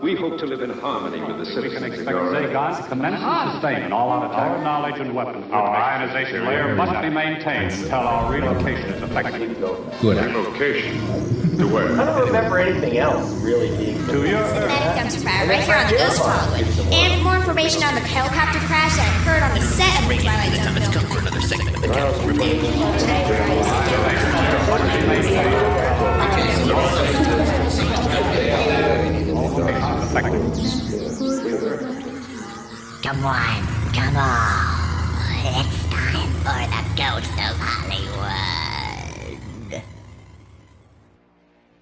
we hope to live in harmony with the citizens. We can expect Zagon to commence and sustain an all-out attack. Our knowledge and weapons. Our ionization layer must be maintained until our relocation is effective. Good. Relocation? To where? I don't remember anything else really being... To your Cinematic dumpster fire right here on the Ghost of Hollywood. And for more information on the helicopter crash that occurred on the set of the Twilight Zone film. Come for another segment of the Come on. It's time for the Ghost of Hollywood.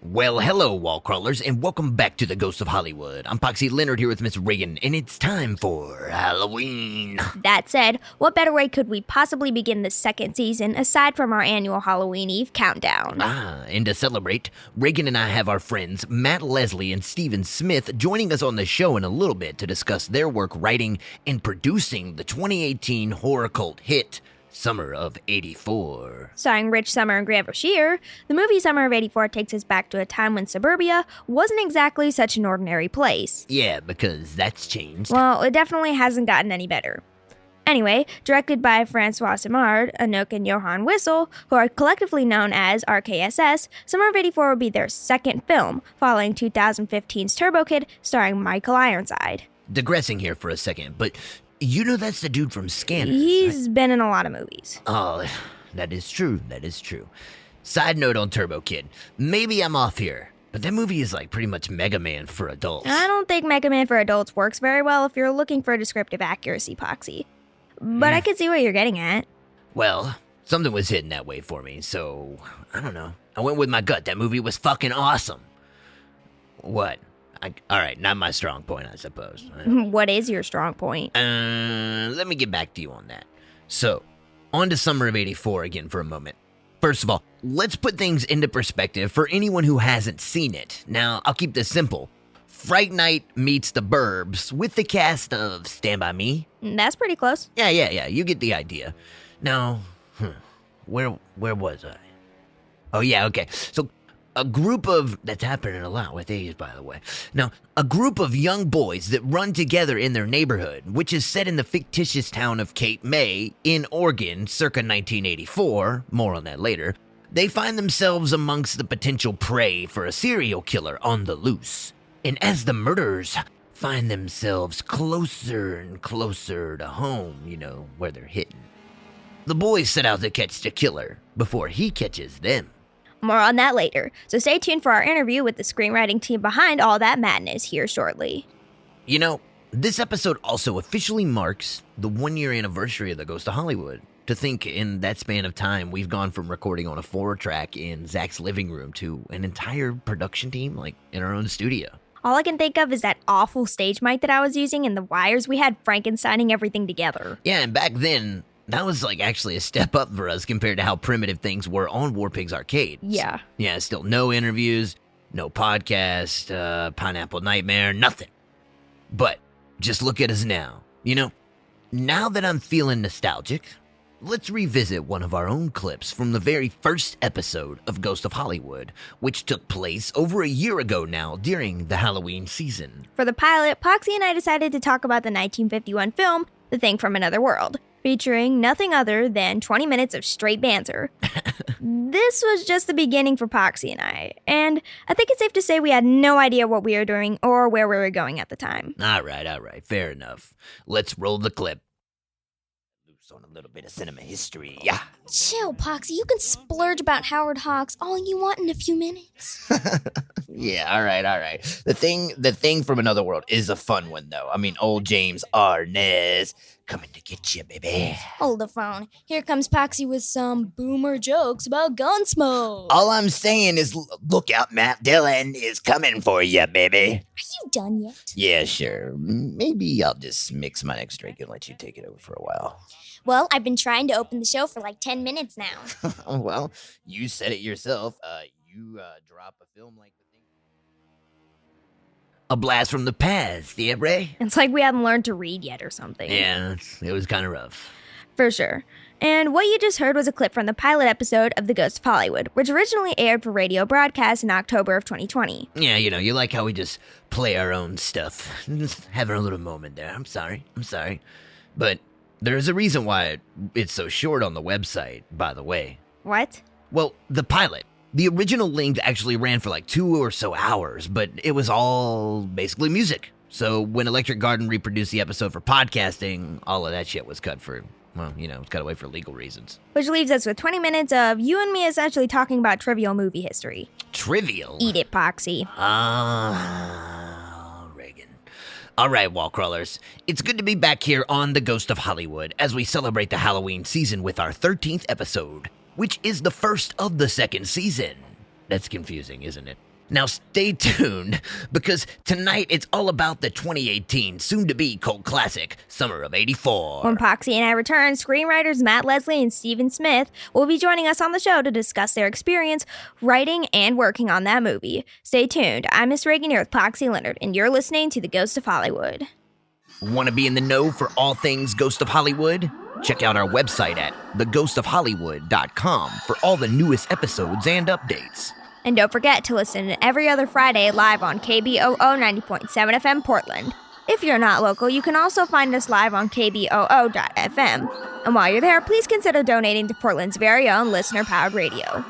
Well, hello, wall crawlers, and welcome back to the Ghost of Hollywood. I'm Poxy Leonard here with Miss Ragan, and it's time for Halloween. That said, what better way could we possibly begin the second season aside from our annual Halloween Eve countdown? And to celebrate, Reagan and I have our friends Matt Leslie and Steven Smith joining us on the show in a little bit to discuss their work writing and producing the 2018 horror cult hit, Summer of '84. Starring Rich Sommer and Grant Brashear, the movie Summer of '84 takes us back to a time when suburbia wasn't exactly such an ordinary place. Yeah, because that's changed. Well, it definitely hasn't gotten any better. Anyway, directed by Francois Simard, Anouk and Johan Wissel, who are collectively known as RHSS, Summer of '84 would be their second film, following 2015's Turbo Kid, starring Michael Ironside. Digressing here for a second, but you know that's the dude from Scanners. He's been in a lot of movies. Oh, that is true. Side note on Turbo Kid. Maybe I'm off here, but that movie is like pretty much Mega Man for adults. I don't think Mega Man for adults works very well if you're looking for descriptive accuracy, Poxy. But I can see what you're getting at. Well, something was hitting that way for me, so I don't know. I went with my gut. That movie was fucking awesome. What? Alright, not my strong point, I suppose. What is your strong point? Let me get back to you on that. So, on to Summer of '84 again for a moment. First of all, let's put things into perspective for anyone who hasn't seen it. Now, I'll keep this simple. Fright Night meets The Burbs with the cast of Stand By Me. That's pretty close. Yeah, you get the idea. Now, where was I? Oh yeah, okay. So, a group of, that's happening a lot with age, by the way. Now, a group of young boys that run together in their neighborhood, which is set in the fictitious town of Cape May in Oregon, circa 1984, more on that later, they find themselves amongst the potential prey for a serial killer on the loose. And as the murderers find themselves closer and closer to home, where they're hidden, the boys set out to catch the killer before he catches them. More on that later, so stay tuned for our interview with the screenwriting team behind all that madness here shortly. This episode also officially marks the 1-year anniversary of the Ghost of Hollywood. To think in that span of time, we've gone from recording on a 4-track in Zach's living room to an entire production team, in our own studio. All I can think of is that awful stage mic that I was using and the wires we had Frankensteining everything together. Yeah, and back then, that was actually a step up for us compared to how primitive things were on Warpig's Arcade. Yeah. Yeah, still no interviews, no podcast, Pineapple Nightmare, nothing. But just look at us now. Now that I'm feeling nostalgic, let's revisit one of our own clips from the very first episode of Ghost of Hollywood, which took place over a year ago now during the Halloween season. For the pilot, Poxy and I decided to talk about the 1951 film, The Thing from Another World, featuring nothing other than 20 minutes of straight banter. This was just the beginning for Poxy and I think it's safe to say we had no idea what we were doing or where we were going at the time. All right, fair enough. Let's roll the clip. Loose on a little bit of cinema history, yeah. Chill, Poxy. You can splurge about Howard Hawks all you want in a few minutes. Yeah, all right. The thing from Another World is a fun one, though. I mean, old James Arness coming to get you, baby. Hold the phone. Here comes Poxy with some boomer jokes about Gunsmoke. All I'm saying is, look out, Matt Dillon is coming for you, baby. Are you done yet? Yeah, sure. Maybe I'll just mix my next drink and let you take it over for a while. Well, I've been trying to open the show for 10 minutes now. Well, you said it yourself. You drop a film like The Thing. A blast from the past, yeah, Ray? It's like we haven't learned to read yet or something. Yeah, it was kind of rough. For sure. And what you just heard was a clip from the pilot episode of The Ghost of Hollywood, which originally aired for radio broadcast in October of 2020. Yeah, you like how we just play our own stuff. Just having a little moment there. I'm sorry. But there's a reason why it's so short on the website, by the way. What? Well, the pilot. The original length actually ran for like 2 or so hours, but it was all basically music. So when Electric Garden reproduced the episode for podcasting, all of that shit was cut for, well, it's cut away for legal reasons. Which leaves us with 20 minutes of you and me essentially talking about trivial movie history. Trivial? Eat it, Poxy. Reagan. All right, wall crawlers. It's good to be back here on The Ghost of Hollywood as we celebrate the Halloween season with our 13th episode, which is the first of the second season. That's confusing, isn't it? Now stay tuned, because tonight it's all about the 2018 soon-to-be cult classic, Summer of '84. When Poxy and I return, screenwriters Matt Leslie and Stephen Smith will be joining us on the show to discuss their experience writing and working on that movie. Stay tuned. I'm Miss Ragan here with Poxy Leonard, and you're listening to The Ghost of Hollywood. Want to be in the know for all things Ghost of Hollywood? Check out our website at theghostofhollywood.com for all the newest episodes and updates. And don't forget to listen every other Friday live on KBOO 90.7 FM Portland. If you're not local, you can also find us live on KBOO.FM. And while you're there, please consider donating to Portland's very own listener-powered radio.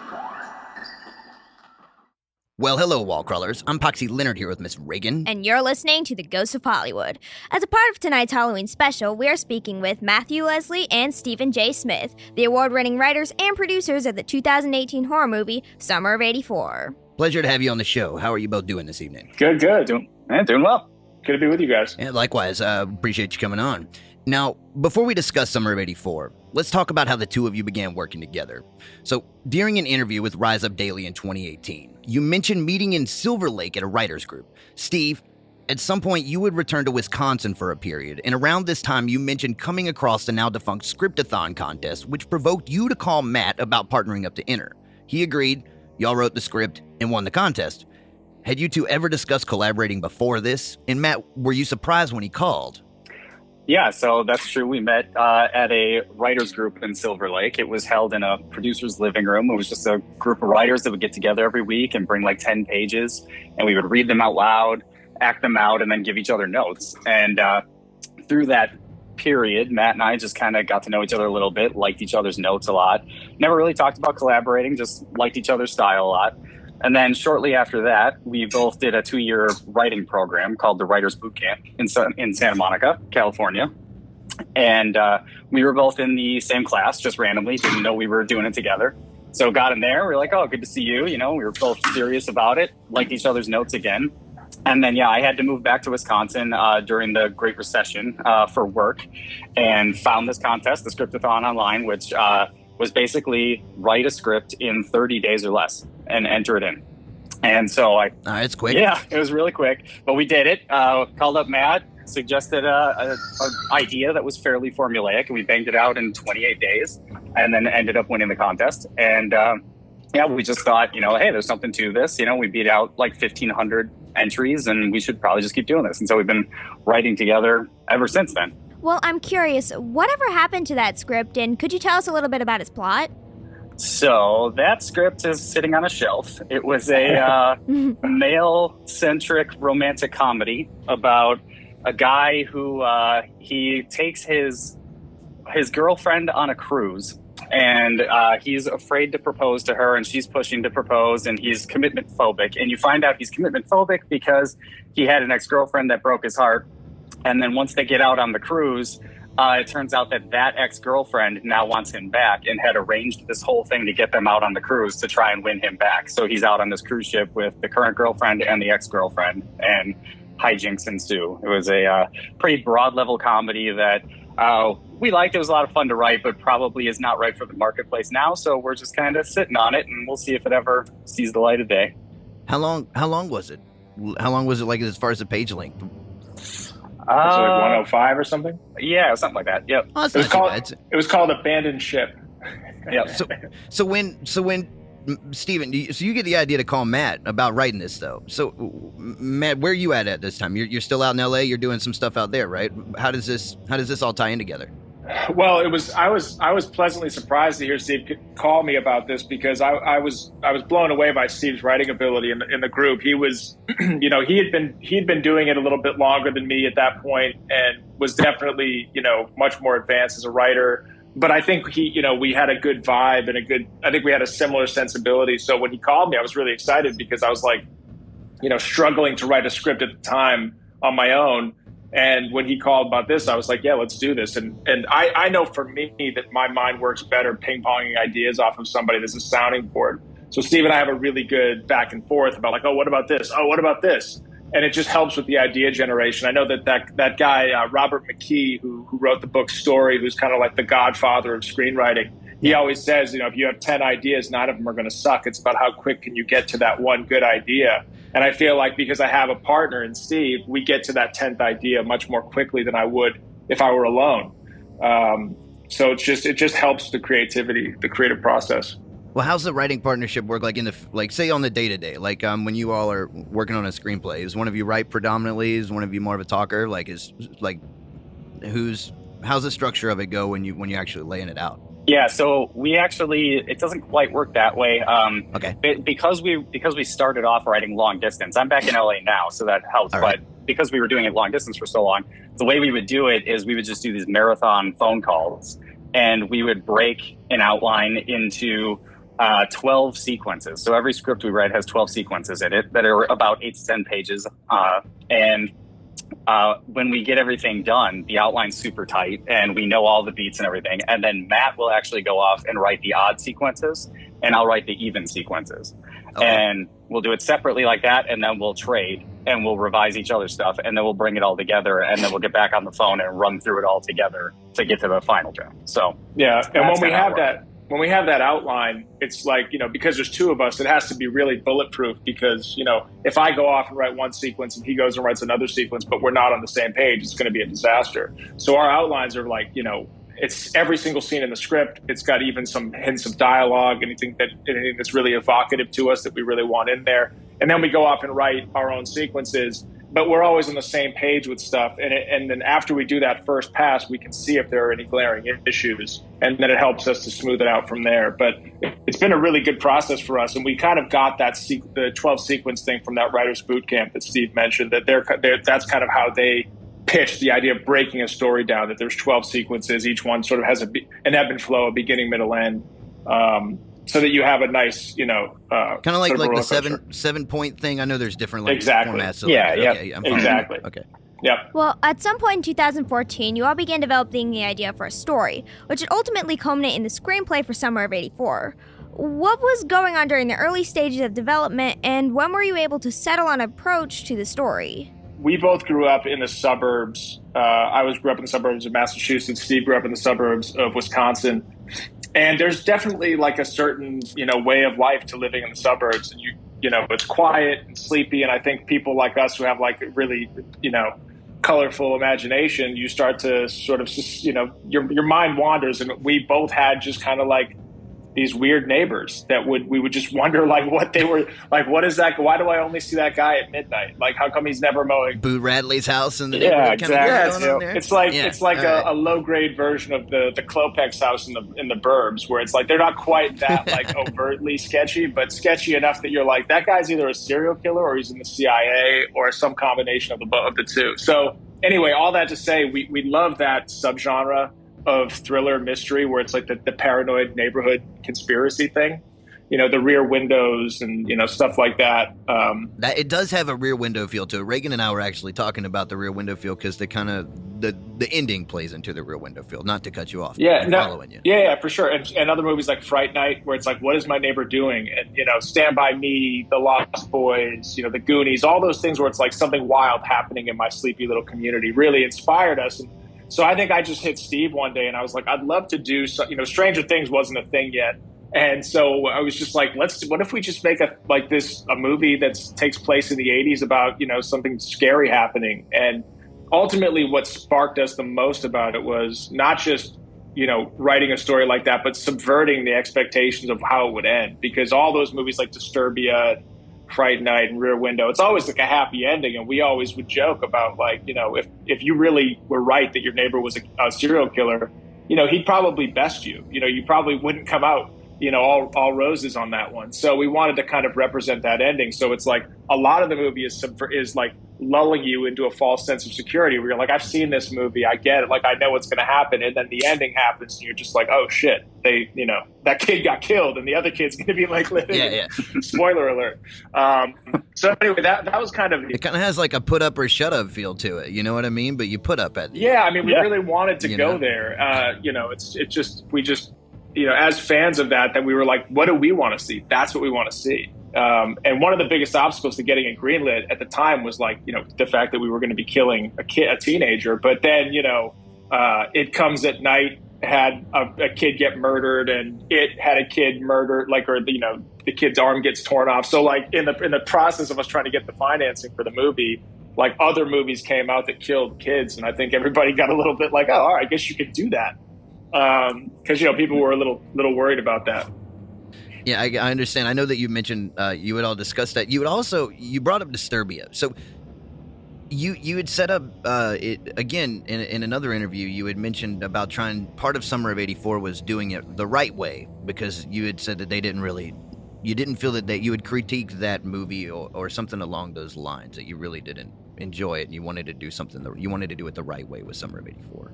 Well, hello, wall crawlers. I'm Poxy Leonard here with Miss Ragan. And you're listening to The Ghost of Hollywood. As a part of tonight's Halloween special, we are speaking with Matthew Leslie and Stephen J. Smith, the award-winning writers and producers of the 2018 horror movie, Summer of '84. Pleasure to have you on the show. How are you both doing this evening? Good. Doing well. Good to be with you guys. Yeah, likewise. Appreciate you coming on. Now, before we discuss Summer of '84, let's talk about how the two of you began working together. So, during an interview with Rise Up Daily in 2018, you mentioned meeting in Silver Lake at a writers group. Steve, at some point you would return to Wisconsin for a period, and around this time you mentioned coming across the now defunct Scriptathon contest, which provoked you to call Matt about partnering up to enter. He agreed, y'all wrote the script, and won the contest. Had you two ever discussed collaborating before this? And Matt, were you surprised when he called? Yeah, so that's true. We met at a writers group in Silver Lake. It was held in a producer's living room. It was just a group of writers that would get together every week and bring like 10 pages, and we would read them out loud, act them out, and then give each other notes. And through that period, Matt and I just kind of got to know each other a little bit, liked each other's notes a lot. Never really talked about collaborating, just liked each other's style a lot. And then shortly after that, we both did a 2-year writing program called the Writers Boot Camp in Santa Monica, California. And we were both in the same class, just randomly, didn't know we were doing it together. So got in there, we were like, oh, good to see you. We were both serious about it, liked each other's notes again. And then, I had to move back to Wisconsin during the Great Recession for work, and found this contest, the Scriptathon online, which was basically write a script in 30 days or less and enter it in. And so it's quick. Yeah, it was really quick, but we did it. Called up Matt, suggested an idea that was fairly formulaic, and we banged it out in 28 days and then ended up winning the contest. And we just thought, hey, there's something to this. We beat out like 1,500 entries, and we should probably just keep doing this. And so we've been writing together ever since then. Well, I'm curious, whatever happened to that script, and could you tell us a little bit about its plot? So that script is sitting on a shelf. It was a male-centric romantic comedy about a guy who he takes his girlfriend on a cruise, and he's afraid to propose to her, and she's pushing to propose, and he's commitment phobic. And you find out he's commitment phobic because he had an ex-girlfriend that broke his heart. And then once they get out on the cruise, it turns out that ex-girlfriend now wants him back and had arranged this whole thing to get them out on the cruise to try and win him back. So he's out on this cruise ship with the current girlfriend and the ex-girlfriend, and hijinks ensue. It was a pretty broad-level comedy that we liked. It was a lot of fun to write, but probably is not right for the marketplace now. So we're just kind of sitting on it, and we'll see if it ever sees the light of day. How long was it? How long was it, like, as far as the page length? So like 105 or something? Yeah, something like that. Yep. Oh, it was called Abandoned Ship. Yep. So when Steven, so you get the idea to call Matt about writing this, though. So Matt, where are you at this time? You're still out in LA. You're doing some stuff out there, right? How does this all tie in together? Well, I was pleasantly surprised to hear Steve call me about this because I was blown away by Steve's writing ability in the group. He was, he'd been doing it a little bit longer than me at that point, and was definitely much more advanced as a writer. But I think we had a good vibe and I think we had a similar sensibility. So when he called me, I was really excited because I was like, struggling to write a script at the time on my own. And when he called about this, I was like, yeah, let's do this. And I know for me that my mind works better ping-ponging ideas off of somebody that's a sounding board. So Steve and I have a really good back and forth about like, oh, what about this? Oh, what about this? And it just helps with the idea generation. I know that guy, Robert McKee, who wrote the book Story, who's kind of like the godfather of screenwriting, he always says, if you have 10 ideas, 9 of them are going to suck. It's about how quick can you get to that one good idea. And I feel like because I have a partner in Steve, we get to that 10th idea much more quickly than I would if I were alone. So it just helps the creativity, the creative process. Well, how's the writing partnership work? Like say on the day to day, like when you all are working on a screenplay, is one of you write predominantly? Is one of you more of a talker? How's the structure of it go when you're actually laying it out? Yeah, so it doesn't quite work that way. Okay. Because we started off writing long distance. I'm back in LA now, so that helps. All right. But because we were doing it long distance for so long, the way we would do it is we would just do these marathon phone calls, and we would break an outline into 12 sequences. So every script we write has 12 sequences in it that are about 8 to 10 pages. When we get everything done, the outline's super tight and we know all the beats and everything. And then Matt will actually go off and write the odd sequences, and I'll write the even sequences. Okay. And we'll do it separately like that, and then we'll trade and we'll revise each other's stuff, and then we'll bring it all together, and then we'll get back on the phone and run through it all together to get to the final draft. So yeah, and when we have that outline, it's like, because there's 2 of us, it has to be really bulletproof because, if I go off and write one sequence and he goes and writes another sequence, but we're not on the same page, it's going to be a disaster. So our outlines are like, it's every single scene in the script. It's got even some hints of dialogue, anything that's really evocative to us that we really want in there. And then we go off and write our own sequences. But we're always on the same page with stuff. And then after we do that first pass, we can see if there are any glaring issues. And then it helps us to smooth it out from there. But it's been a really good process for us. And we kind of got the 12 sequence thing from that writer's boot camp that Steve mentioned, that that's kind of how they pitched the idea of breaking a story down, that there's 12 sequences. Each one sort of has an ebb and flow, a beginning, middle, end. So that you have a nice, kind of like the 7-point thing. I know there's different exactly. formats. So exactly. Okay. Yep. Well, at some point in 2014, you all began developing the idea for a story, which would ultimately culminate in the screenplay for Summer of '84. What was going on during the early stages of development, and when were you able to settle on an approach to the story? We both grew up in the suburbs. I grew up in the suburbs of Massachusetts. Steve grew up in the suburbs of Wisconsin. And there's definitely like a certain, way of life to living in the suburbs. And it's quiet and sleepy. And I think people like us who have like really, colorful imagination, you start to sort of, your mind wanders. And we both had just kind of like these weird neighbors that we would just wonder like what they were like. What is that? Why do I only see that guy at midnight? Like, how come he's never mowing? Boo Radley's house in the neighborhood. Yeah, exactly. It's like a low grade version of the Klopex house in the burbs, where it's like they're not quite that like overtly sketchy, but sketchy enough that you're like, that guy's either a serial killer or he's in the CIA or some combination of the 2. So anyway, all that to say, we love that subgenre of thriller mystery where it's like the paranoid neighborhood conspiracy thing, the rear windows and stuff like that. That it does have a rear window feel to it. Reagan and I were actually talking about the rear window feel because they kind of the ending plays into the rear window feel. Not to cut you off. Following you. Yeah, for sure. And other movies like Fright Night, where it's like, what is my neighbor doing? And Stand By Me, The Lost Boys, The Goonies, all those things where it's like something wild happening in my sleepy little community really inspired us. And so I think I just hit Steve one day and I was like, I'd love to do Stranger Things wasn't a thing yet. And so I was just like, what if we just make a movie that takes place in the 80s about, something scary happening. And ultimately what sparked us the most about it was not just, writing a story like that, but subverting the expectations of how it would end. Because all those movies like Disturbia, Fright Night and Rear Window, it's always like a happy ending. And we always would joke about like, if you really were right that your neighbor was a serial killer, he'd probably best you. You probably wouldn't come out, all roses on that one. So we wanted to kind of represent that ending. So it's like a lot of the movie is like lulling you into a false sense of security where you're like, I've seen this movie, I get it, like I know what's going to happen, and then the ending happens and you're just like, oh shit, that kid got killed and the other kid's going to be like living. Yeah. Spoiler alert. So anyway, that was kind of, it kind of has like a put up or shut up feel to it, you know what I mean? But you put up at we really wanted to go there. We just as fans of that we were like, what do we want to see? That's what we want to see. And one of the biggest obstacles to getting it greenlit at the time was like, the fact that we were going to be killing a teenager. But then, It Comes at Night had a kid get murdered, and It had a kid murdered, the kid's arm gets torn off. So like in the process of us trying to get the financing for the movie, like other movies came out that killed kids. And I think everybody got a little bit like, oh, all right, I guess you could do that. Because people were a little worried about that. Yeah, I understand. I know that you mentioned you had all discussed that. You brought up Disturbia. So you had set up it again in another interview. You had mentioned about part of Summer of '84 was doing it the right way, because you had said that you didn't feel that you had critiqued that movie or something along those lines, that you really didn't enjoy it and you wanted to do something you wanted to do it the right way with Summer of '84.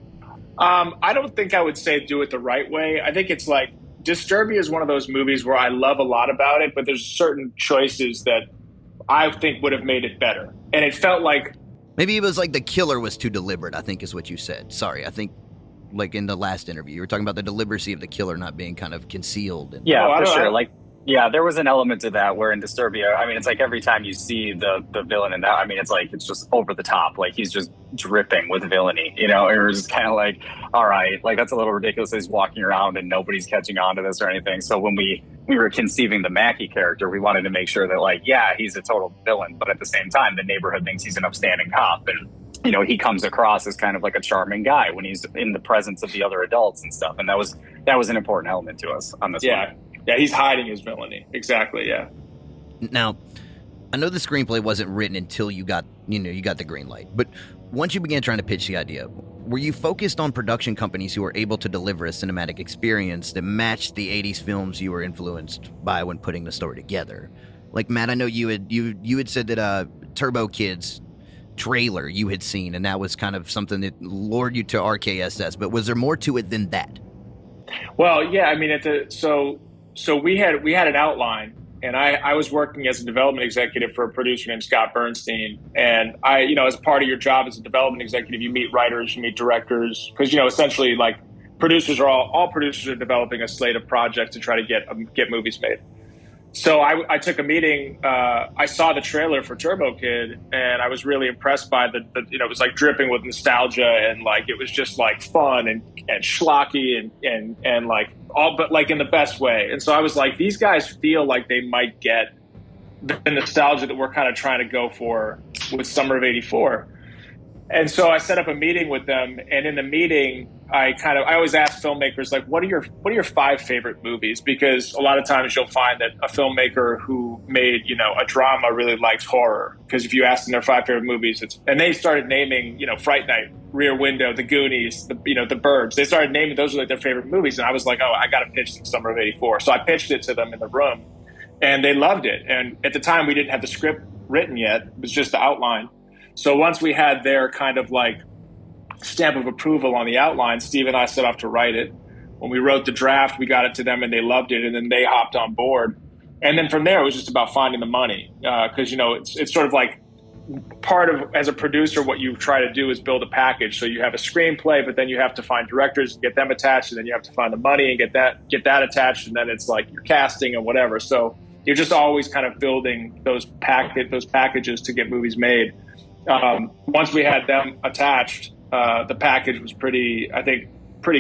I don't think I would say do it the right way. I think it's like Disturbia is one of those movies where I love a lot about it, but there's certain choices that I think would have made it better. And it felt like maybe it was like the killer was too deliberate, I think is what you said. Sorry, I think like in the last interview, you were talking about the deliberacy of the killer not being kind of concealed. And for sure. Yeah, there was an element to that where in Disturbia, I mean, it's like every time you see the villain in that, I mean, it's just over the top. Like he's just dripping with villainy, it was just kind of like, all right, like that's a little ridiculous. He's walking around and nobody's catching on to this or anything. So when we were conceiving the Mackie character, we wanted to make sure that like, yeah, he's a total villain, but at the same time, the neighborhood thinks he's an upstanding cop. And, he comes across as kind of like a charming guy when he's in the presence of the other adults and stuff. And that was an important element to us on this one. Yeah, he's hiding his villainy. Exactly, yeah. Now, I know the screenplay wasn't written until you got the green light, but once you began trying to pitch the idea, were you focused on production companies who were able to deliver a cinematic experience that matched the 80s films you were influenced by when putting the story together? Like, Matt, I know you had said that Turbo Kid's trailer you had seen, and that was kind of something that lured you to RHSS, but was there more to it than that? Well, yeah, I mean, So we had an outline, and I was working as a development executive for a producer named Scott Bernstein. And as part of your job as a development executive, you meet writers, you meet directors, because essentially like producers are all producers are developing a slate of projects to try to get movies made. So I took a meeting. I saw the trailer for Turbo Kid, and I was really impressed by it was like dripping with nostalgia, and like it was just like fun and schlocky and like all, but like in the best way. And so I was like, these guys feel like they might get the nostalgia that we're kind of trying to go for with Summer of '84. And so I set up a meeting with them, and in the meeting, I always ask filmmakers, like, what are your 5 favorite movies? Because a lot of times you'll find that a filmmaker who made, a drama really likes horror. Because if you ask them their 5 favorite movies, and they started naming, Fright Night, Rear Window, The Goonies, the Burbs. They started naming those were like their favorite movies. And I was like, oh, I got to pitch the Summer of '84. So I pitched it to them in the room, and they loved it. And at the time, we didn't have the script written yet. It was just the outline. So once we had their kind of like stamp of approval on the outline, Steve and I set off to write it. When we wrote the draft, we got it to them and they loved it, and then they hopped on board. And then from there, it was just about finding the money, because it's sort of like part of, as a producer, what you try to do is build a package. So you have a screenplay, but then you have to find directors and get them attached, and then you have to find the money and get that attached, and then it's like your casting and whatever. So you're just always kind of building those packages to get movies made. Once we had them attached, the package was pretty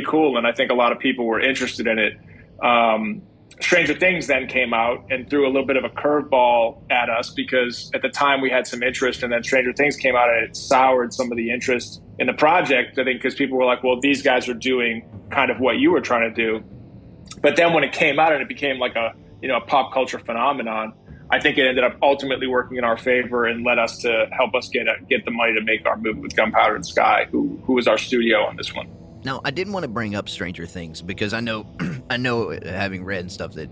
cool, and I think a lot of people were interested in it. Stranger Things then came out and threw a little bit of a curveball at us, because at the time we had some interest, and then Stranger Things came out and it soured some of the interest in the project, I think, because people were like, well, these guys are doing kind of what you were trying to do. But then when it came out and it became like a pop culture phenomenon, I think it ended up ultimately working in our favor and led us to help us get the money to make our movie with Gunpowder and Sky, who was our studio on this one. Now, I didn't want to bring up Stranger Things because I know, having read and stuff, that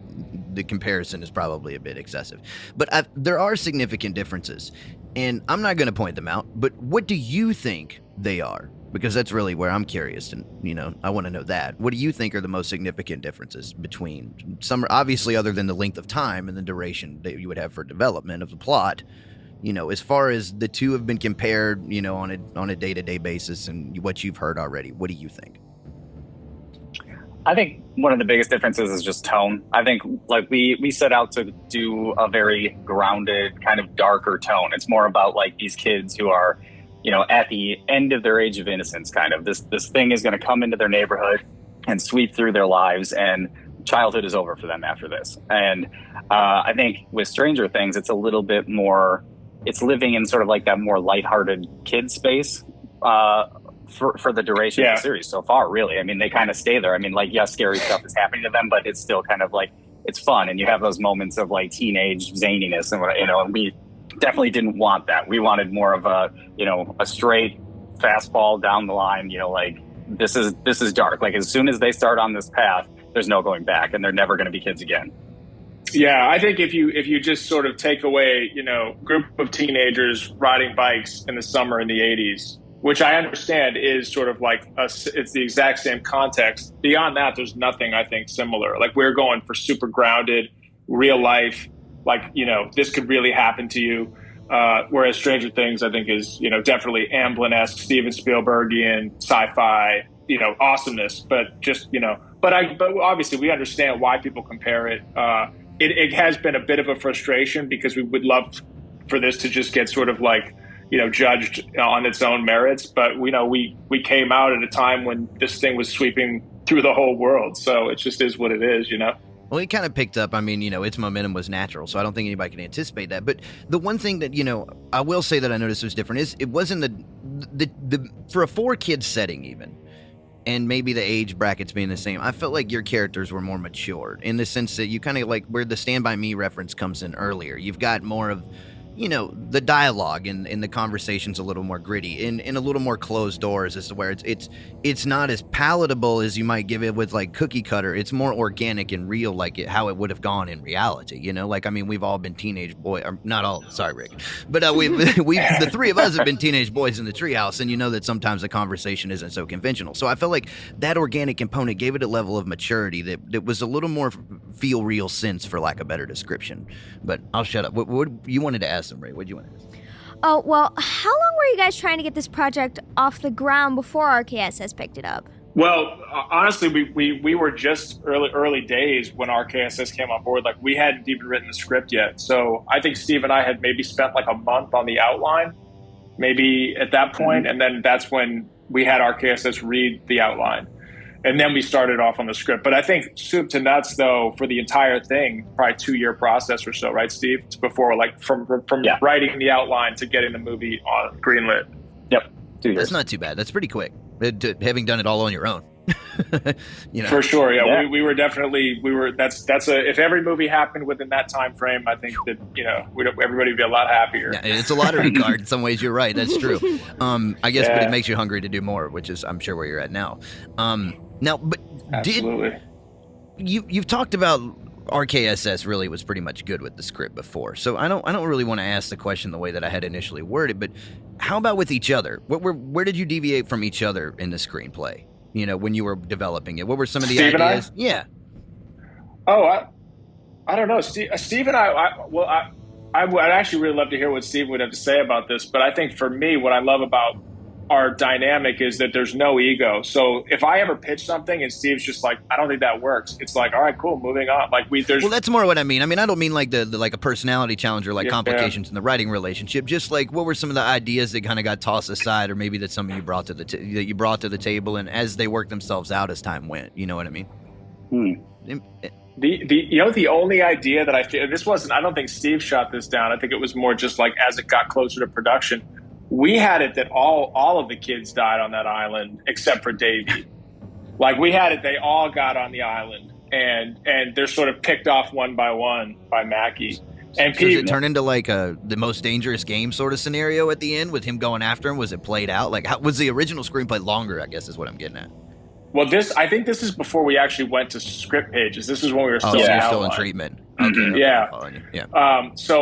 the comparison is probably a bit excessive. But there are significant differences, and I'm not going to point them out. But what do you think they are? Because that's really where I'm curious, and I want to know that. What do you think are the most significant differences between some, obviously, other than the length of time and the duration that you would have for development of the plot? As far as the two have been compared, on a day-to-day basis, and what you've heard already, what do you think? I think one of the biggest differences is just tone. I think like we set out to do a very grounded, kind of darker tone. It's more about like these kids who are, at the end of their age of innocence, kind of. This thing is going to come into their neighborhood and sweep through their lives, and childhood is over for them after this. And I think with Stranger Things, it's a little bit more. It's living in sort of like that more lighthearted kid space for the duration of the series so far, really. I mean, they kind of stay there. I mean, like, yes, scary stuff is happening to them, but it's still kind of like, it's fun. And you have those moments of like teenage zaniness and, and we definitely didn't want that. We wanted more of a straight fastball down the line, like this is dark. Like as soon as they start on this path, there's no going back and they're never going to be kids again. Yeah, I think if you just sort of take away, group of teenagers riding bikes in the summer in the 80s, which I understand is sort of like it's the exact same context. Beyond that, there's nothing I think similar. Like we're going for super grounded, real life, like, this could really happen to you. Whereas Stranger Things, I think, is, definitely Amblin-esque, Steven Spielbergian, sci-fi, awesomeness. But just, but obviously we understand why people compare it. It has been a bit of a frustration because we would love for this to just get sort of like, judged on its own merits. But we came out at a time when this thing was sweeping through the whole world. So it just is what it is, Well, it kind of picked up. I mean, its momentum was natural, so I don't think anybody can anticipate that. But the one thing that, I will say that I noticed was different is it wasn't the for a 4-kid setting even, and maybe the age brackets being the same, I felt like your characters were more matured in the sense that you kind of like where the Stand By Me reference comes in earlier. You've got more of, the dialogue and the conversation's a little more gritty and a little more closed doors as to where it's not as palatable as you might give it with like cookie cutter. It's more organic and real, like how it would have gone in reality, like, I mean, we've all been teenage boys, or not all, sorry, Rick, but we the three of us have been teenage boys in the treehouse, and that sometimes the conversation isn't so conventional. So I felt like that organic component gave it a level of maturity that was a little more feel real sense, for lack of a better description. But I'll shut up. What you wanted to ask them, Ray? What do you want to ask? Oh, well, how long were you guys trying to get this project off the ground before RKSS picked it up? Well, honestly, we were just early days when RKSS came on board. Like, we hadn't even written the script yet. So I think Steve and I had maybe spent like a month on the outline, maybe at that point. And then that's when we had RKSS read the outline. And then we started off on the script. But I think soup to nuts, though, for the entire thing, probably 2-year process or so, right, Steve? It's before, like, from writing the outline to getting the movie on greenlit. Yep, 2 years. That's not too bad. That's pretty quick, having done it all on your own. For sure, yeah. We were definitely that's if every movie happened within that time frame, I think that everybody would be a lot happier. Yeah, it's a lottery card in some ways. You're right, that's true. I guess, but it makes you hungry to do more, which is, I'm sure, where you're at now. But absolutely, you've talked about RKSS really was pretty much good with the script before, so I don't really want to ask the question the way that I had initially worded. But how about with each other? Where did you deviate from each other in the screenplay? When you were developing it, what were some of the Steve ideas? And I? Yeah. Oh, I don't know. Steve and I'd actually really love to hear what Steve would have to say about this. But I think for me, what I love about our dynamic is that there's no ego. So if I ever pitch something and Steve's just like, I don't think that works, it's like, all right, cool, moving on. Like well, that's more what I mean. I mean, I don't mean like the like a personality challenge or like complications in the writing relationship. Just like, what were some of the ideas that kind of got tossed aside, or maybe that some of you brought to the table, and as they worked themselves out as time went, you know what I mean? The only idea that I don't think Steve shot this down. I think it was more just like as it got closer to production, we had it that all of the kids died on that island except for Davey. Like, we had it, they all got on the island, and they're sort of picked off one by one by Mackie. And does it turn into like the most dangerous game sort of scenario at the end with him going after him? Was it played out? Like, how was the original screenplay longer, I guess is what I'm getting at. Well, I think this is before we actually went to script pages. This is when we were still, so you're in still in outline. treatment. Okay, Yeah. I'm following you. Yeah.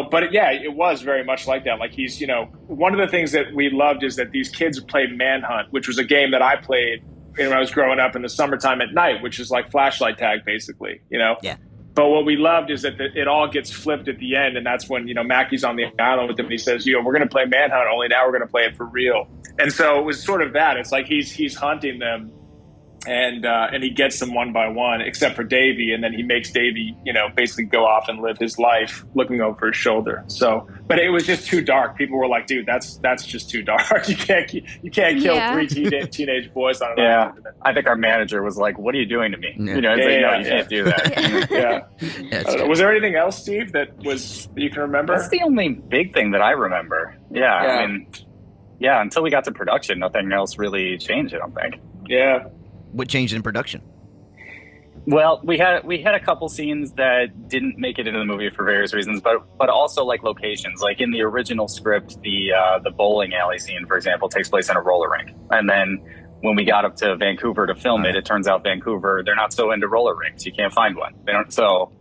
But it was very much like that. Like he's, one of the things that we loved is that these kids played Manhunt, which was a game that I played when I was growing up in the summertime at night, which is like flashlight tag, basically, Yeah. But what we loved is that it all gets flipped at the end. And that's when, Mackey's on the island with him. And he says, we're going to play Manhunt, only now we're going to play it for real. And so it was sort of that. It's like he's hunting them. And he gets them one by one, except for Davy, and then he makes Davy, basically go off and live his life looking over his shoulder. So, but it was just too dark. People were like, "Dude, that's just too dark. You can't kill three teenage boys on an island." I think our manager was like, "What are you doing to me? Yeah. You can't do that." Yeah. Was there anything else, Steve, that you can remember? That's the only big thing that I remember. Yeah. I mean, until we got to production, nothing else really changed. I don't think. Yeah. What changed in production? Well, we had a couple scenes that didn't make it into the movie for various reasons, but also like locations. Like in the original script, the bowling alley scene, for example, takes place in a roller rink. And then when we got up to Vancouver to film it turns out Vancouver, they're not so into roller rinks. You can't find one. They don't. So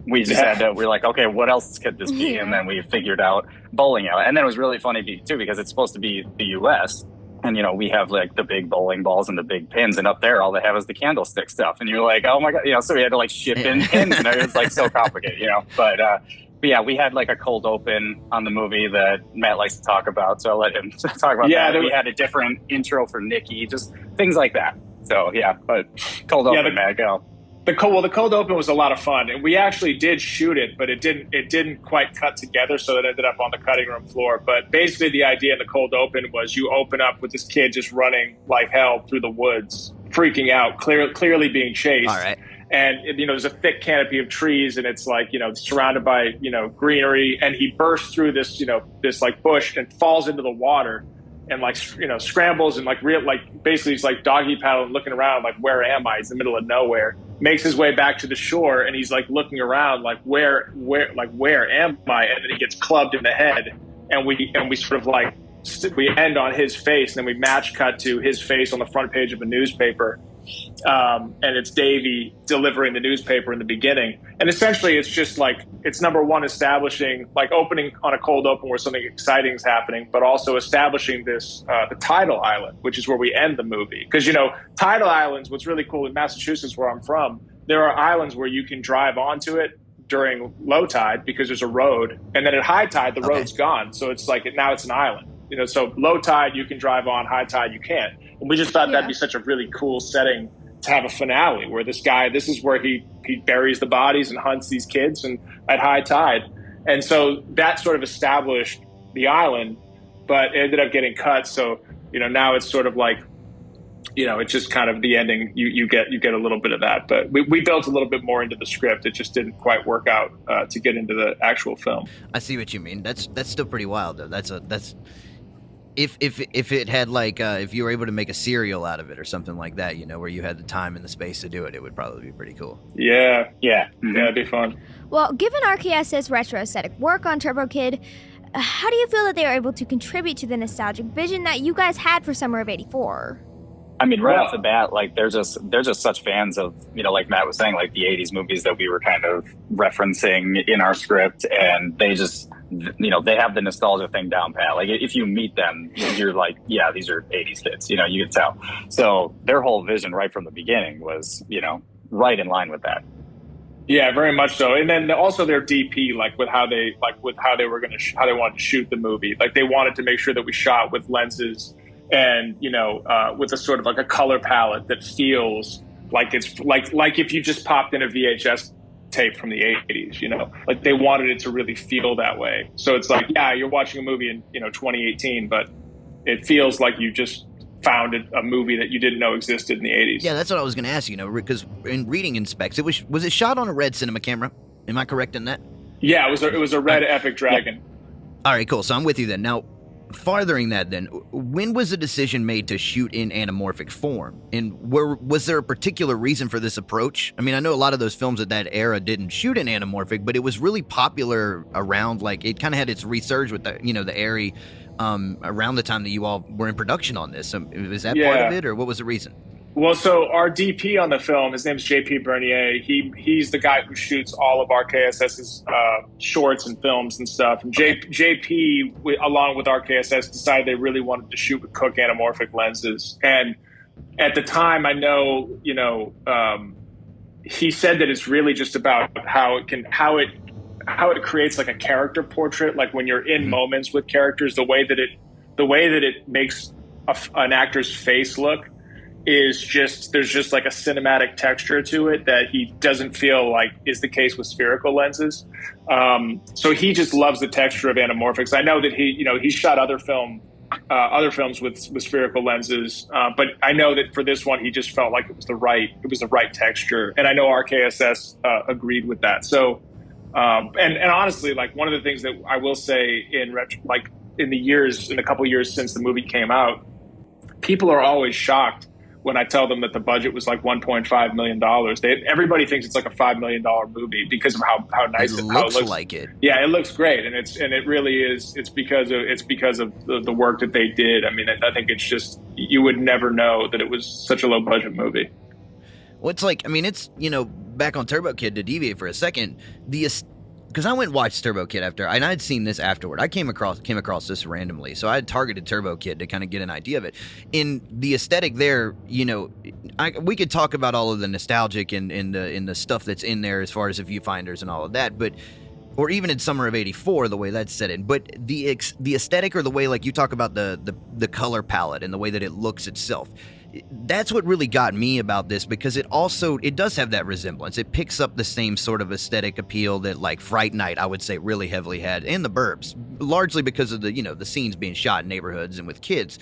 we just we're like, okay, what else could this be? And then we figured out bowling alley. And then it was really funny too, because it's supposed to be the U.S. And, we have like the big bowling balls and the big pins, and up there, all they have is the candlestick stuff. And you're like, oh my God, so we had to like ship in pins, and it was like so complicated, But yeah, we had like a cold open on the movie that Matt likes to talk about. So I'll let him talk about that. We had a different intro for Nikki, just things like that. So but cold open, Matt, go. The cold open was a lot of fun, and we actually did shoot it, but it didn't quite cut together, so it ended up on the cutting room floor. But basically, the idea in the cold open was you open up with this kid just running like hell through the woods, freaking out, clearly being chased. All right. And there's a thick canopy of trees, and it's like surrounded by greenery, and he bursts through this this like bush and falls into the water. And like scrambles and basically he's like doggy paddling, looking around like, where am I? He's in the middle of nowhere. Makes his way back to the shore, and he's like looking around like where am I? And then he gets clubbed in the head, and we sort of like we end on his face, and then we match cut to his face on the front page of a newspaper. And it's Davy delivering the newspaper in the beginning. And essentially it's just like, it's number one, establishing, like opening on a cold open where something exciting is happening, but also establishing this, the tidal island, which is where we end the movie. Because, tidal islands, what's really cool in Massachusetts, where I'm from, there are islands where you can drive onto it during low tide because there's a road. And then at high tide, the road's gone. So it's like, now it's an island. So low tide you can drive on, high tide you can't. And we just thought that'd be such a really cool setting to have a finale where this is where he buries the bodies and hunts these kids and at high tide. And so that sort of established the island, but it ended up getting cut. So, now it's sort of like, it's just kind of the ending. You get a little bit of that, but we built a little bit more into the script. It just didn't quite work out to get into the actual film. I see what you mean. That's still pretty wild though. That's if it had like if you were able to make a serial out of it or something like that, where you had the time and the space to do it, it would probably be pretty cool. Yeah, it'd be fun. Well, given RHSS retro aesthetic work on Turbo Kid, how do you feel that they were able to contribute to the nostalgic vision that you guys had for Summer of '84? I mean, right off the bat, like they're just such fans of, like Matt was saying, like the 80s movies that we were kind of referencing in our script. And they just, they have the nostalgia thing down pat. Like if you meet them, you're like, yeah, these are 80s kids, you can tell. So their whole vision right from the beginning was, right in line with that. Yeah, very much so. And then also their DP, with how they how they wanted to shoot the movie. Like they wanted to make sure that we shot with lenses and with a sort of like a color palette that feels like it's like if you just popped in a VHS tape from the 80s, like they wanted it to really feel that way. So it's like, yeah, you're watching a movie in 2018, but it feels like you just found a movie that you didn't know existed in the 80s. Yeah, that's what I was going to ask, because in reading in specs, was it shot on a red cinema camera? Am I correct in that? Yeah, it was a red Epic Dragon. All right, cool. So I'm with you then. Now, farthering that then, when was the decision made to shoot in anamorphic form? And was there a particular reason for this approach? I mean, I know a lot of those films at that era didn't shoot in anamorphic, but it was really popular around, like, it kind of had its resurge with the, the Airy around the time that you all were in production on this. So was that part of it, or what was the reason? Well, so our DP on the film, his name's JP Bernier. He's the guy who shoots all of RKSS's shorts and films and stuff. And JP, along with RKSS, decided they really wanted to shoot with Cook anamorphic lenses. And at the time, I know, he said that it's really just about how it creates like a character portrait. Like when you're in moments with characters, the way that it makes an actor's face look is just, there's just like a cinematic texture to it that he doesn't feel like is the case with spherical lenses. So he just loves the texture of anamorphics. I know that he shot other films with spherical lenses, but I know that for this one he just felt like it was the right texture, and I know RKSS agreed with that. So, and honestly, like one of the things that I will say in a couple years since the movie came out, people are always shocked when I tell them that the budget was like $1.5 million. Everybody thinks it's like a $5 million movie because of how nice it looks like it. Yeah, it looks great, and it really is. It's because of the work that they did. I mean, I think it's just, you would never know that it was such a low budget movie. Well, it's like, I mean, it's, back on Turbo Kid, to deviate for a second, because I went and watched Turbo Kid and I'd seen this afterward. I came across this randomly, so I had targeted Turbo Kid to kind of get an idea of it. In the aesthetic there, we could talk about all of the nostalgic and the stuff that's in there as far as the viewfinders and all of that, but or even in Summer of '84, the way that's set in. But the aesthetic, or the way, like you talk about the color palette and the way that it looks itself, that's what really got me about this, because it does have that resemblance. It picks up the same sort of aesthetic appeal that like Fright Night, I would say, really heavily had, and The Burbs, largely because of the scenes being shot in neighborhoods and with kids.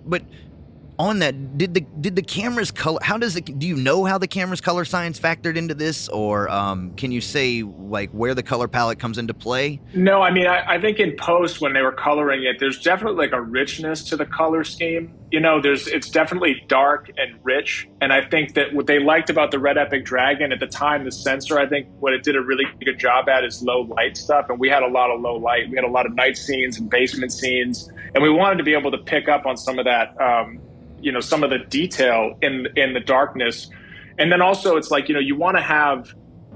But on that, did the camera's color, do you know how the camera's color science factored into this, or can you say like where the color palette comes into play? No, I mean, I think in post, when they were coloring it, there's definitely like a richness to the color scheme. It's definitely dark and rich. And I think that what they liked about the Red Epic Dragon at the time, the sensor, I think what it did a really good job at is low light stuff. And we had a lot of low light. We had a lot of night scenes and basement scenes. And we wanted to be able to pick up on some of that, some of the detail in the darkness. And then also it's like, you want to have,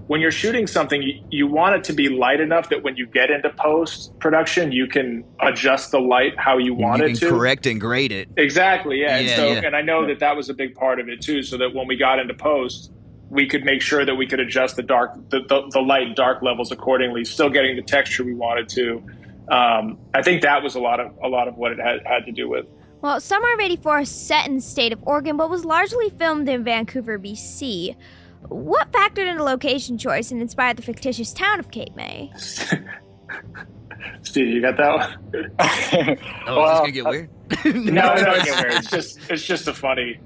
when you're shooting something, you want it to be light enough that when you get into post-production, you can adjust the light how you want it to. You can correct and grade it. Exactly, yeah. And I know that was a big part of it too, so that when we got into post, we could make sure that we could adjust the light and dark levels accordingly, still getting the texture we wanted to. I think that was a lot of what it had to do with. Well, Summer of '84 is set in the state of Oregon, but was largely filmed in Vancouver, BC. What factored into location choice and inspired the fictitious town of Cape May? Steve, you got that one? Is this gonna get weird? No, it's not get weird. It's just a funny,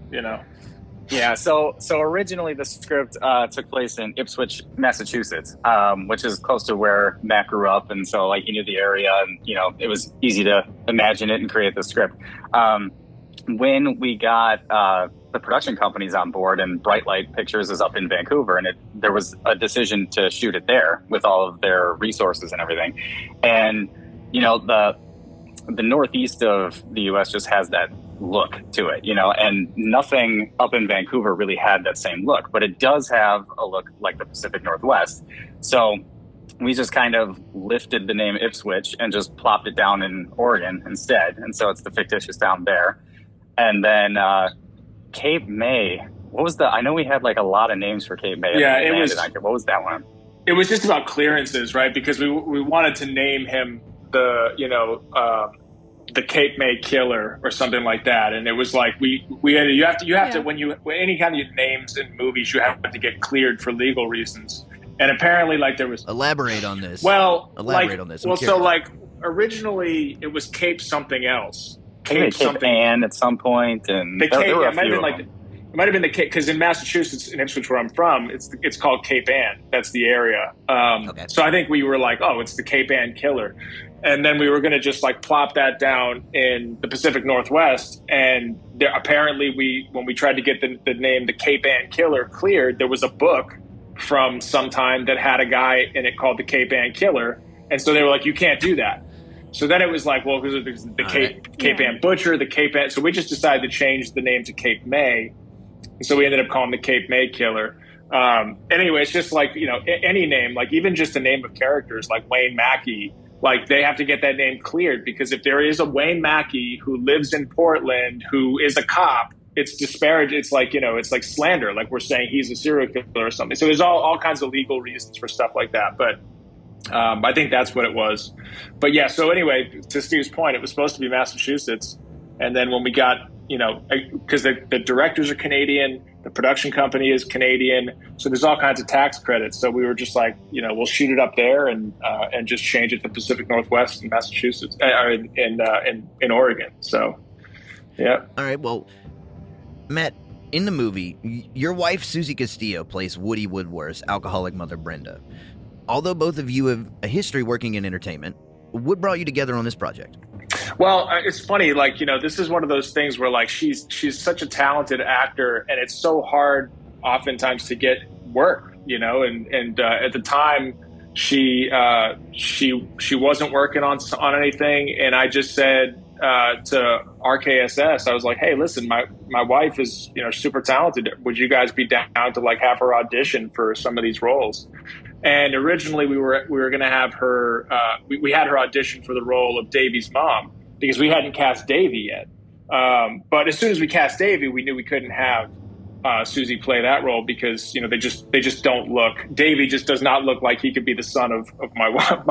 Yeah, so originally the script took place in Ipswich, Massachusetts, which is close to where Matt grew up, and so like he knew the area, and it was easy to imagine it and create the script. When we got the production companies on board, and Bright Light Pictures is up in Vancouver, and there was a decision to shoot it there with all of their resources and everything, and the northeast of the U.S. just has that look to it, and nothing up in Vancouver really had that same look, but it does have a look like the Pacific Northwest. So we just kind of lifted the name Ipswich and just plopped it down in Oregon instead. And so it's the fictitious town there. And then Cape May, I know we had like a lot of names for Cape May. Yeah, it was, what was that one? It was just about clearances, right? Because we wanted to name him the Cape May Killer or something like that, and it was like you have to when any kind of names in movies, you have to get cleared for legal reasons. And apparently, like there was elaborate on this. Well, elaborate on this. Well, so like originally it was Cape something else. Cape Ann at some point, and it might have been the Cape, because in Massachusetts, in Ipswich, where I'm from, it's called Cape Ann. That's the area. Okay. So I think we were like, oh, it's the Cape Ann Killer. And then we were going to just like plop that down in the Pacific Northwest. And apparently when we tried to get the name, the Cape Ann Killer, cleared, there was a book from some time that had a guy in it called the Cape Ann Killer. And so they were like, you can't do that. So then it was like, well, because the Cape Ann Butcher, the Cape Ann. So we just decided to change the name to Cape May. So we ended up calling him the Cape May Killer. Anyway, it's just like, any name, like even just the name of characters like Wayne Mackey, like they have to get that name cleared, because if there is a Wayne Mackey who lives in Portland who is a cop, it's disparage. It's like, it's like slander. Like we're saying he's a serial killer or something. So there's all kinds of legal reasons for stuff like that. But I think that's what it was. But yeah, so anyway, to Steve's point, it was supposed to be Massachusetts. And then when we got, because the directors are Canadian, the production company is Canadian, so there's all kinds of tax credits. So we were just like, we'll shoot it up there and just change it to Pacific Northwest in Massachusetts, in Oregon. So, yeah. All right. Well, Matt, in the movie, your wife Susie Castillo plays Woody Woodworth's alcoholic mother Brenda. Although both of you have a history working in entertainment, what brought you together on this project? Well, it's funny, like, this is one of those things where like she's such a talented actor, and it's so hard oftentimes to get work, and at the time she wasn't working on anything, and I just said to RKSS, I was like, hey, listen, my wife is super talented. Would you guys be down to like have her audition for some of these roles? And originally we were going to have her, we had her audition for the role of Davy's mom, because we hadn't cast Davy yet. But as soon as we cast Davy, we knew we couldn't have Susie play that role, because they just don't look. Davy just does not look like he could be the son of my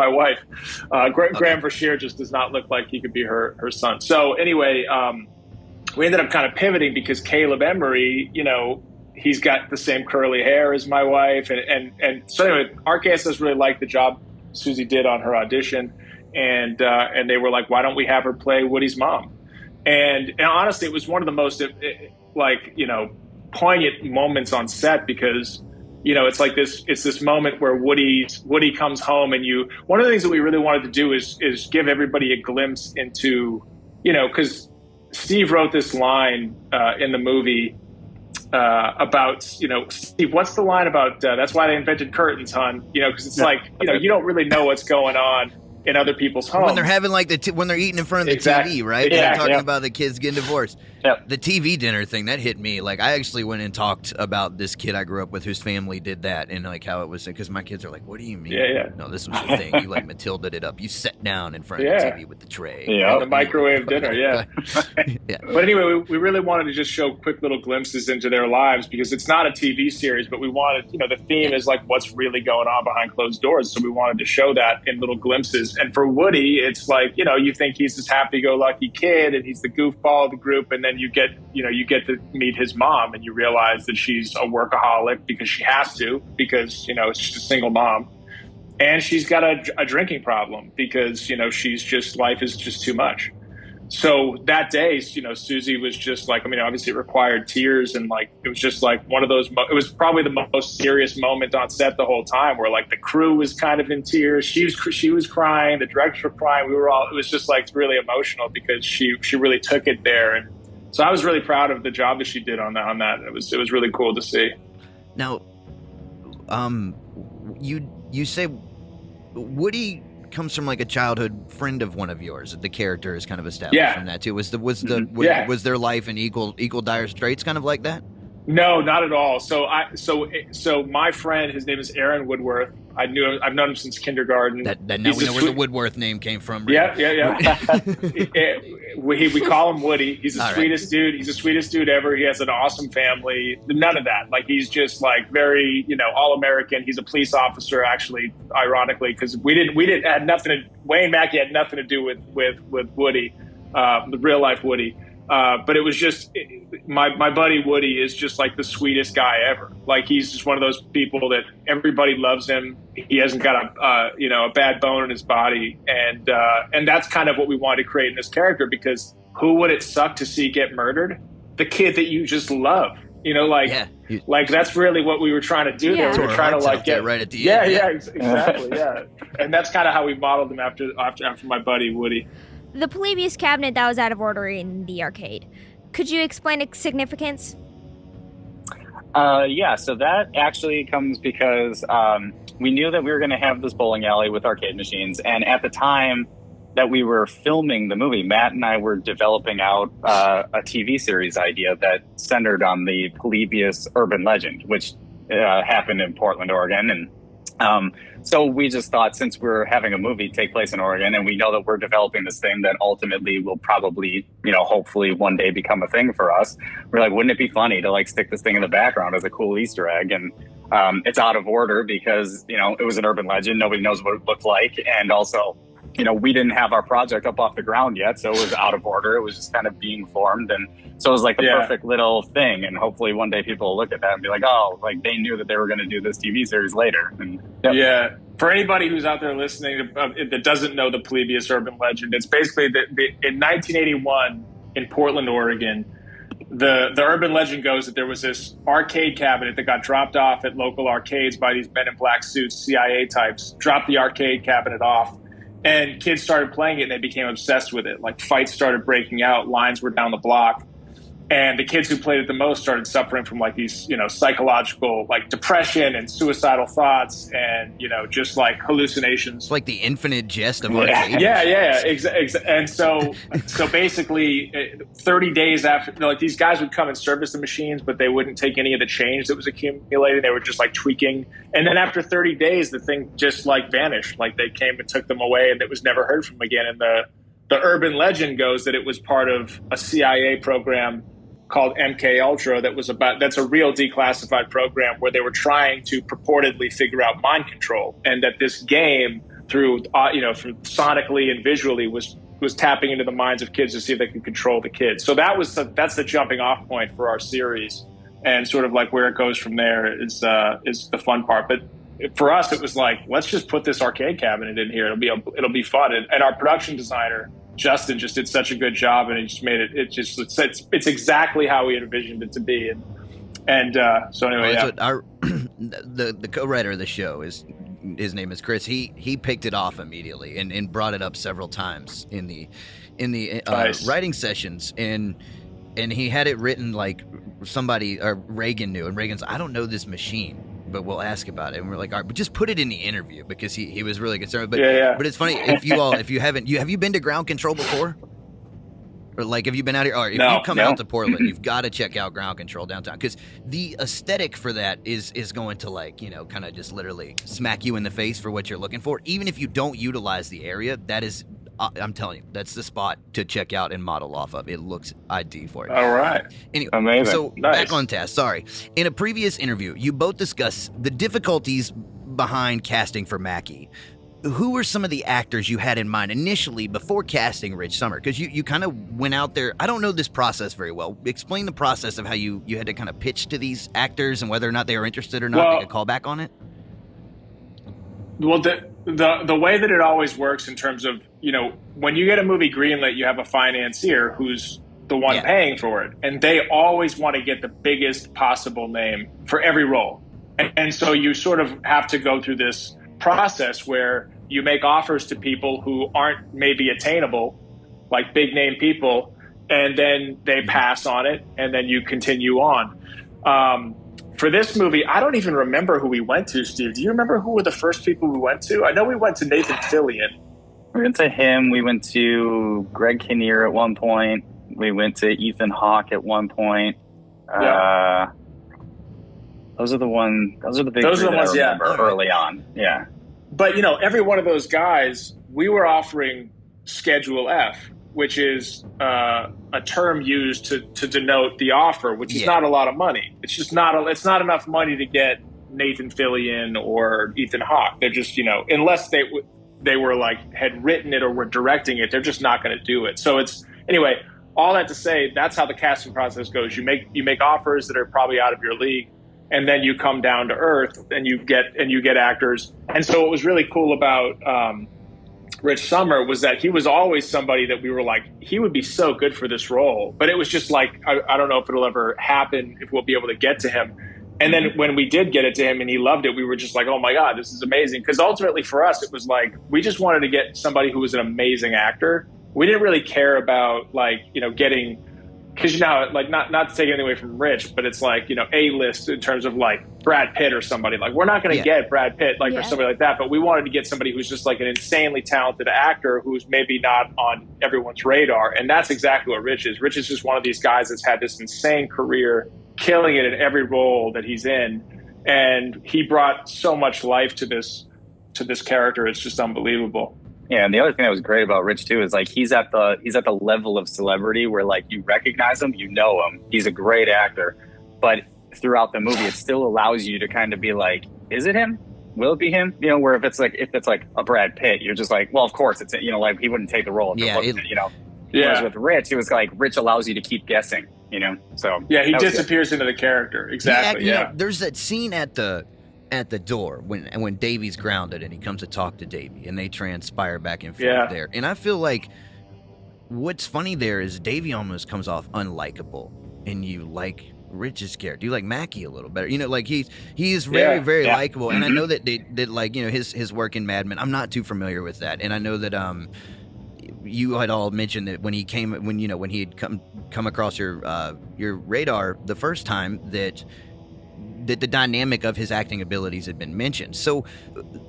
wife. Graham Verscheer just does not look like he could be her son. So anyway, we ended up kind of pivoting, because Caleb Emery, he's got the same curly hair as my wife. And so anyway, RKSS really liked the job Susie did on her audition. And they were like, why don't we have her play Woody's mom? And honestly, it was one of the most, poignant moments on set, because, it's like this moment where Woody comes home, and one of the things that we really wanted to do is give everybody a glimpse into, because Steve wrote this line in the movie about, Steve, what's the line about, that's why they invented curtains, hon, because it's like, you don't really know what's going on in other people's homes. When they're having like when they're eating in front of the TV, right? Yeah, they're talking about the kids getting divorced. Yeah. The TV dinner thing, that hit me. Like, I actually went and talked about this kid I grew up with whose family did that, and like how it was, because my kids are like, what do you mean? Yeah. No, this was the thing. You like Matilda'd it up. You sat down in front of the TV with the tray. Yeah, the microwave dinner, yeah. Yeah. But anyway, we really wanted to just show quick little glimpses into their lives, because it's not a TV series, but we wanted, the theme is like what's really going on behind closed doors. So we wanted to show that in little glimpses. And for Woody, it's like, you think he's this happy-go-lucky kid, and he's the goofball of the group, and then you get to meet his mom, and you realize that she's a workaholic, because she has to, because, it's just a single mom. And she's got a drinking problem, because, she's just, life is just too much. So that day, Susie was just like, obviously it required tears, and like, it was just like one of those, it was probably the most serious moment on set the whole time, where like the crew was kind of in tears. She was crying, the directors were crying. It was just like really emotional, because she really took it there. And so I was really proud of the job that she did on that. It was really cool to see. Now, you say Woody comes from like a childhood friend of one of yours. The character is kind of established from that too. Was their life in equal dire straits, kind of like that? No, not at all. So my friend, his name is Aaron Woodworth. I've known him since kindergarten. Now we know where the Woodworth name came from. Right? Yeah. We call him Woody. He's the sweetest dude. He's the sweetest dude ever. He has an awesome family. None of that. Like, he's just like very, all American. He's a police officer, actually, ironically, because Wayne Mackey had nothing to do with Woody, the real life Woody. But it was just, my buddy Woody is just like the sweetest guy ever. Like, he's just one of those people that everybody loves him. He hasn't got a bad bone in his body. And that's kind of what we wanted to create in this character, because who would it suck to see get murdered? The kid that you just love, like that's really what we were trying to do there. We were trying to like get right at the end. Exactly. Yeah. And that's kind of how we modeled him after my buddy Woody. The Polybius cabinet that was out of order in the arcade. Could you explain its significance? So that actually comes because we knew that we were going to have this bowling alley with arcade machines. And at the time, that we were filming the movie, Matt and I were developing out a TV series idea that centered on the Polybius urban legend, which happened in Portland, Oregon. And so we just thought, since we're having a movie take place in Oregon and we know that we're developing this thing that ultimately will probably, hopefully one day become a thing for us, we're like, wouldn't it be funny to like stick this thing in the background as a cool Easter egg? And it's out of order because, it was an urban legend. Nobody knows what it looked like. And also, we didn't have our project up off the ground yet, so it was out of order. It was just kind of being formed. And so it was like the perfect little thing. And hopefully one day people will look at that and be like, oh, like they knew that they were going to do this TV series later. And, Yeah. For anybody who's out there listening that doesn't know the Polybius urban legend, it's basically in 1981 in Portland, Oregon, the urban legend goes that there was this arcade cabinet that got dropped off at local arcades by these men in black suits, CIA types, dropped the arcade cabinet off. And kids started playing it and they became obsessed with it. Like fights started breaking out, lines were down the block. And the kids who played it the most started suffering from like these, psychological, like depression and suicidal thoughts and, just like hallucinations. It's like the infinite jest of arcade. Yeah. And so basically 30 days after, like these guys would come and service the machines, but they wouldn't take any of the change that was accumulated. They were just like tweaking. And then after 30 days, the thing just like vanished. Like they came and took them away and it was never heard from again. And the urban legend goes that it was part of a CIA program called MK Ultra that's a real declassified program where they were trying to purportedly figure out mind control, and that this game through from sonically and visually was tapping into the minds of kids to see if they could control the kids. So that's the jumping off point for our series, and sort of like where it goes from there is the fun part. But for us, it was like, let's just put this arcade cabinet in here. It'll be fun. And our production designer Justin just did such a good job, and he just made it. It's exactly how we envisioned it to be, and so anyway, that's what our the co-writer of the show is. His name is Chris. He picked it off immediately and brought it up several times in the nice. Writing sessions, and he had it written like somebody or Ragan knew, and Ragan's, I don't know this machine, but we'll ask about it. And we're like, all right, but just put it in the interview, because he was really concerned. But but it's funny, have you been to ground control before? Or like, have you been out here? Or if you come out to Portland, you've got to check out ground control downtown, because the aesthetic for that is going to like, kind of just literally smack you in the face for what you're looking for. Even if you don't utilize the area, that is, I'm telling you, that's the spot to check out and model off of. It looks ID for it. All right. Anyway, amazing. So back on task. Sorry. In a previous interview, you both discussed the difficulties behind casting for Mackie. Who were some of the actors you had in mind initially before casting Rich Sommer? Because you kind of went out there. I don't know this process very well. Explain the process of how you had to kind of pitch to these actors and whether or not they were interested or not. They could call back on it. Well, the way that it always works in terms of, when you get a movie greenlit, you have a financier who's the one paying for it. And they always want to get the biggest possible name for every role. And so you sort of have to go through this process where you make offers to people who aren't maybe attainable, like big name people, and then they pass on it, and then you continue on. For this movie, I don't even remember who we went to, Steve. Do you remember who were the first people we went to? I know we went to Nathan Fillion. We went to him. We went to Greg Kinnear at one point. We went to Ethan Hawke at one point. Those are the big three that I remember early on. Yeah. But, every one of those guys, we were offering Schedule F, which is a term used to denote the offer, which is not a lot of money. It's just it's not enough money to get Nathan Fillion or Ethan Hawke. They're just, unless they were like had written it or were directing it, they're just not going to do it. So anyway, all that to say, that's how the casting process goes. You make offers that are probably out of your league, and then you come down to earth and you get actors. And so what was really cool about Rich Sommer was that he was always somebody that we were like, he would be so good for this role. But it was just like, I don't know if it'll ever happen, if we'll be able to get to him. And then when we did get it to him and he loved it, we were just like, oh my God, this is amazing. Because ultimately for us, it was like, we just wanted to get somebody who was an amazing actor. We didn't really care about getting, because like not to take anything away from Rich, but it's like, A-list in terms of like Brad Pitt or somebody. Like, we're not going to get Brad Pitt or somebody like that, but we wanted to get somebody who's just like an insanely talented actor who's maybe not on everyone's radar. And that's exactly what Rich is. Rich is just one of these guys that's had this insane career, killing it in every role that he's in. And he brought so much life to this character. It's just unbelievable. Yeah, and the other thing that was great about Rich too is like he's at the level of celebrity where like you recognize him, you know him. He's a great actor, but throughout the movie, it still allows you to kind of be like, is it him? Will it be him? You know, where if it's like a Brad Pitt, you're just like, well, of course it's, you know, like he wouldn't take the role if it wasn't, you know. Whereas with Rich, it was like Rich allows you to keep guessing, you know. So yeah, he disappears into the character. Exactly. You know, there's that scene at the door when Davy's grounded and he comes to talk to Davy and they transpire back and forth there. And I feel like what's funny there is Davy almost comes off unlikable and you like Rich's character. You like Mackie a little better. You know, like he's very, very likable. And I know that they did like, you know, his work in Mad Men. I'm not too familiar with that. And I know that you had all mentioned that when he had come across your radar the first time that the dynamic of his acting abilities had been mentioned. So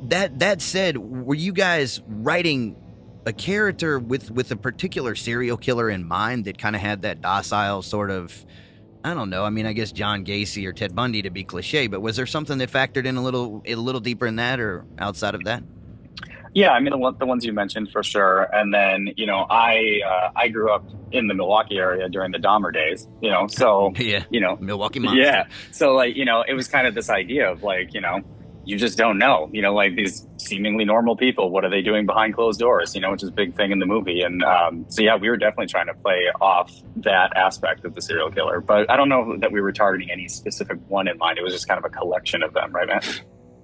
that said, were you guys writing a character with a particular serial killer in mind that kind of had that docile sort of, I don't know, I mean, I guess John Gacy or Ted Bundy to be cliche, but was there something that factored in a little deeper in that or outside of that? Yeah, I mean, the ones you mentioned for sure. And then, you know, I grew up in the Milwaukee area during the Dahmer days, you know, so, you know. Milwaukee Monster. Yeah. So, like, you know, it was kind of this idea of, like, you know, you just don't know, you know, like these seemingly normal people, what are they doing behind closed doors, you know, which is a big thing in the movie. And so, yeah, we were definitely trying to play off that aspect of the serial killer. But I don't know that we were targeting any specific one in mind. It was just kind of a collection of them, right, man?